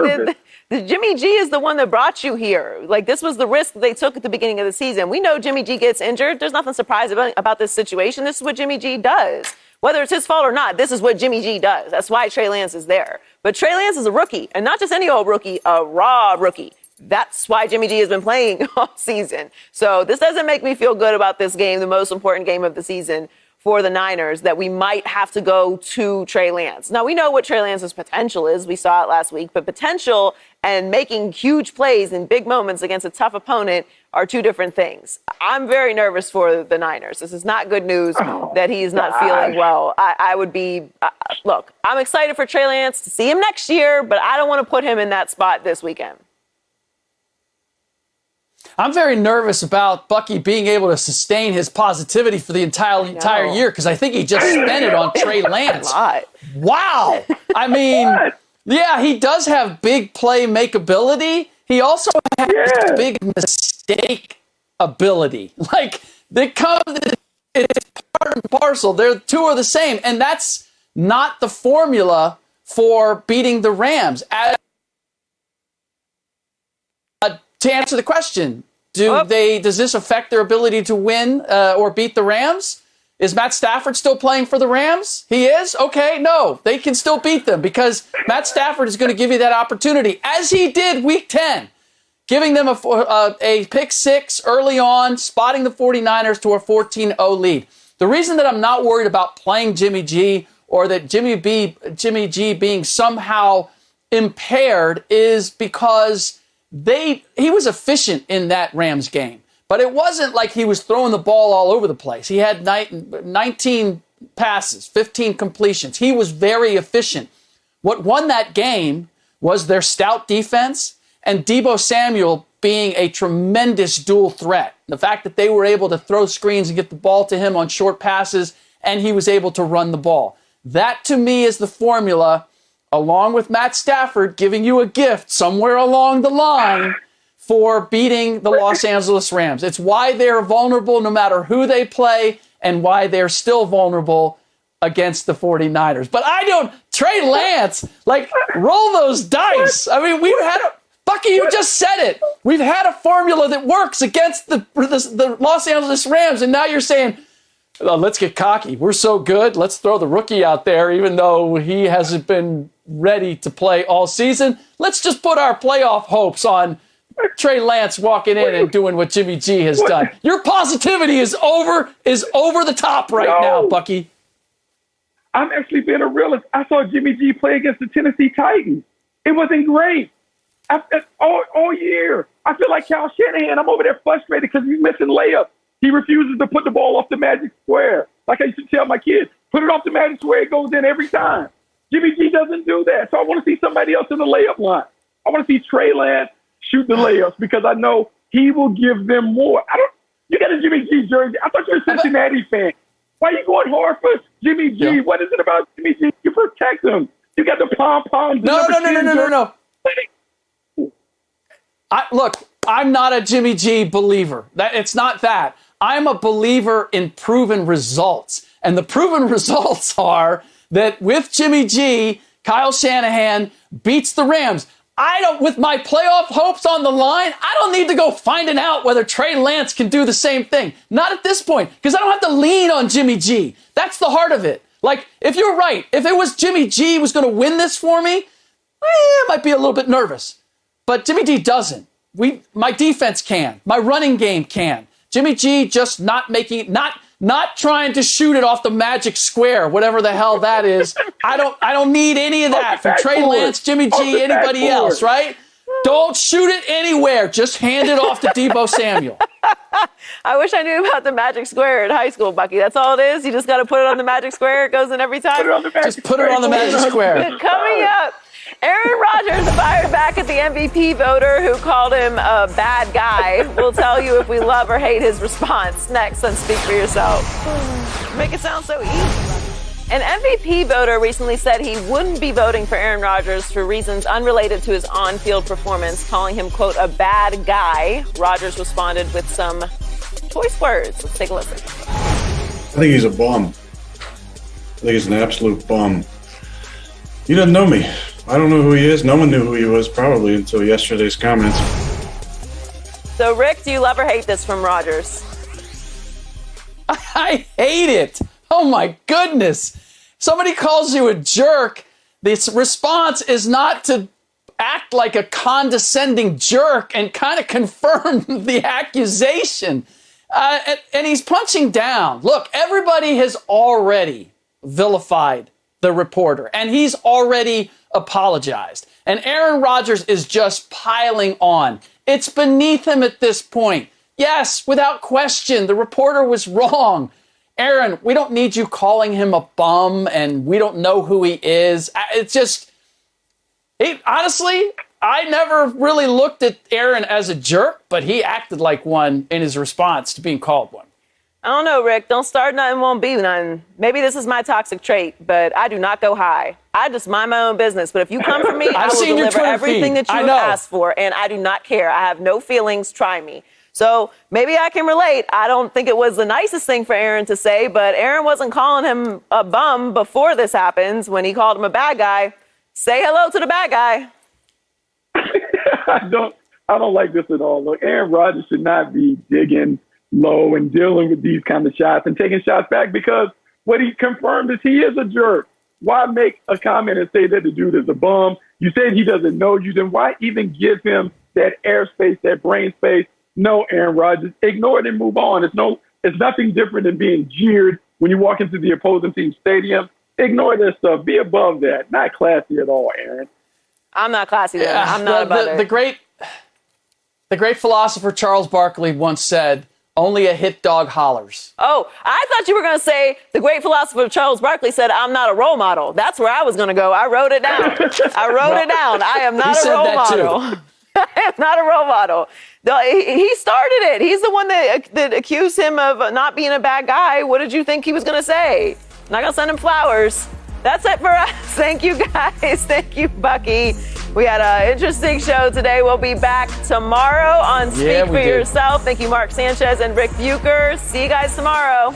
the Jimmy G is the one that brought you here. Like, this was the risk they took at the beginning of the season. We know Jimmy G gets injured. There's nothing surprising about this situation. This is what Jimmy G does. Whether it's his fault or not, this is what Jimmy G does. That's why Trey Lance is there. But Trey Lance is a rookie, and not just any old rookie, a raw rookie. That's why Jimmy G has been playing all season. So this doesn't make me feel good about this game, the most important game of the season for the Niners, that we might have to go to Trey Lance. Now, we know what Trey Lance's potential is. We saw it last week. But potential and making huge plays in big moments against a tough opponent are two different things. I'm very nervous for the Niners. This is not good news that he's not feeling well. I would be, look, I'm excited for Trey Lance to see him next year, but I don't want to put him in that spot this weekend. I'm very nervous about Bucky being able to sustain his positivity for the entire year, because I think he just spent it on Trey Lance. Wow. I mean, yeah, he does have big play makeability. He also has big mistake ability. Like, it's part and parcel. They're two are the same, and that's not the formula for beating the Rams. To answer the question, does this affect their ability to win or beat the Rams? Is Matt Stafford still playing for the Rams? He is? Okay, no. They can still beat them because Matt Stafford is going to give you that opportunity, as he did week 10, giving them a pick six early on, spotting the 49ers to a 14-0 lead. The reason that I'm not worried about playing Jimmy G or that Jimmy G being somehow impaired is because he was efficient in that Rams game. But it wasn't like he was throwing the ball all over the place. He had 19 passes, 15 completions. He was very efficient. What won that game was their stout defense and Deebo Samuel being a tremendous dual threat. The fact that they were able to throw screens and get the ball to him on short passes, and he was able to run the ball. That, to me, is the formula, along with Matt Stafford giving you a gift somewhere along the line for beating the Los Angeles Rams. It's why they're vulnerable no matter who they play and why they're still vulnerable against the 49ers. But Trey Lance, roll those dice. I mean, Bucky, you just said it. We've had a formula that works against the Los Angeles Rams, and now you're saying, let's get cocky. We're so good. Let's throw the rookie out there, even though he hasn't been ready to play all season. Let's just put our playoff hopes on Trey Lance walking in and doing what Jimmy G has done. Your positivity is over the top right now, Bucky. I'm actually being a realist. I saw Jimmy G play against the Tennessee Titans. It wasn't great. All year. I feel like Kyle Shanahan. I'm over there frustrated because he's missing layups. He refuses to put the ball off the magic square. Like I used to tell my kids, put it off the magic square, it goes in every time. Jimmy G doesn't do that. So I want to see somebody else in the layup line. I want to see Trey Lance shoot the layups because I know he will give them more. You got a Jimmy G jersey. I thought you were a Cincinnati fan. Why are you going hard for Jimmy G? Yeah. What is it about Jimmy G? You protect him. You got the pom-poms. No. Look, I'm not a Jimmy G believer. It's not that. I'm a believer in proven results. And the proven results are that with Jimmy G, Kyle Shanahan beats the Rams. With my playoff hopes on the line, I don't need to go finding out whether Trey Lance can do the same thing. Not at this point, because I don't have to lean on Jimmy G. That's the heart of it. If you're right, if it was Jimmy G was going to win this for me, I might be a little bit nervous. But Jimmy G doesn't. My defense can. My running game can. Jimmy G just not trying to shoot it off the magic square, whatever the hell that is. I don't need any of that from Trey Lance, Jimmy G, anybody else, right? Don't shoot it anywhere. Just hand it off to Deebo Samuel. I wish I knew about the magic square in high school, Bucky. That's all it is? You just got to put it on the magic square. It goes in every time? Just put it on the magic square. Coming up, Aaron Rodgers fired back at the MVP voter who called him a bad guy. We'll tell you if we love or hate his response next on Speak for Yourself. Make it sound so easy. An MVP voter recently said he wouldn't be voting for Aaron Rodgers for reasons unrelated to his on-field performance, calling him, quote, a bad guy. Rodgers responded with some choice words. Let's take a listen. I think he's a bum. I think he's an absolute bum. He doesn't know me. I don't know who he is. No one knew who he was probably until yesterday's comments. So, Rick, do you love or hate this from Rodgers? I hate it. Oh, my goodness. Somebody calls you a jerk. This response is not to act like a condescending jerk and kind of confirm the accusation. And he's punching down. Look, everybody has already vilified the reporter, and he's already apologized. And Aaron Rodgers is just piling on. It's beneath him at this point. Yes, without question, the reporter was wrong. Aaron, we don't need you calling him a bum and we don't know who he is. Honestly, I never really looked at Aaron as a jerk, but he acted like one in his response to being called one. I don't know, Rick. Don't start nothing, won't be nothing. Maybe this is my toxic trait, but I do not go high. I just mind my own business. But if you come for me, I will deliver everything that you have asked for, and I do not care. I have no feelings. Try me. So maybe I can relate. I don't think it was the nicest thing for Aaron to say, but Aaron wasn't calling him a bum before this happens when he called him a bad guy. Say hello to the bad guy. I don't like this at all. Look, Aaron Rodgers should not be digging low and dealing with these kind of shots and taking shots back, because what he confirmed is he is a jerk. Why make a comment and say that the dude is a bum? You said he doesn't know you, then why even give him that airspace, that brain space? No, Aaron Rodgers, ignore it and move on. It's nothing different than being jeered when you walk into the opposing team's stadium. Ignore this stuff. Be above that. Not classy at all, Aaron. I'm not classy then. I'm not above it. The great philosopher Charles Barkley once said, "Only a hit dog hollers." Oh, I thought you were going to say the great philosopher Charles Barkley said, "I'm not a role model." That's where I was going to go. I wrote it down. I am not a role model. I am not a role model. He started it. He's the one that accused him of not being a bad guy. What did you think he was going to say? I'm not going to send him flowers. That's it for us. Thank you, guys. Thank you, Bucky. We had an interesting show today. We'll be back tomorrow on Speak for Yourself. Thank you, Mark Sanchez and Rick Bucher. See you guys tomorrow.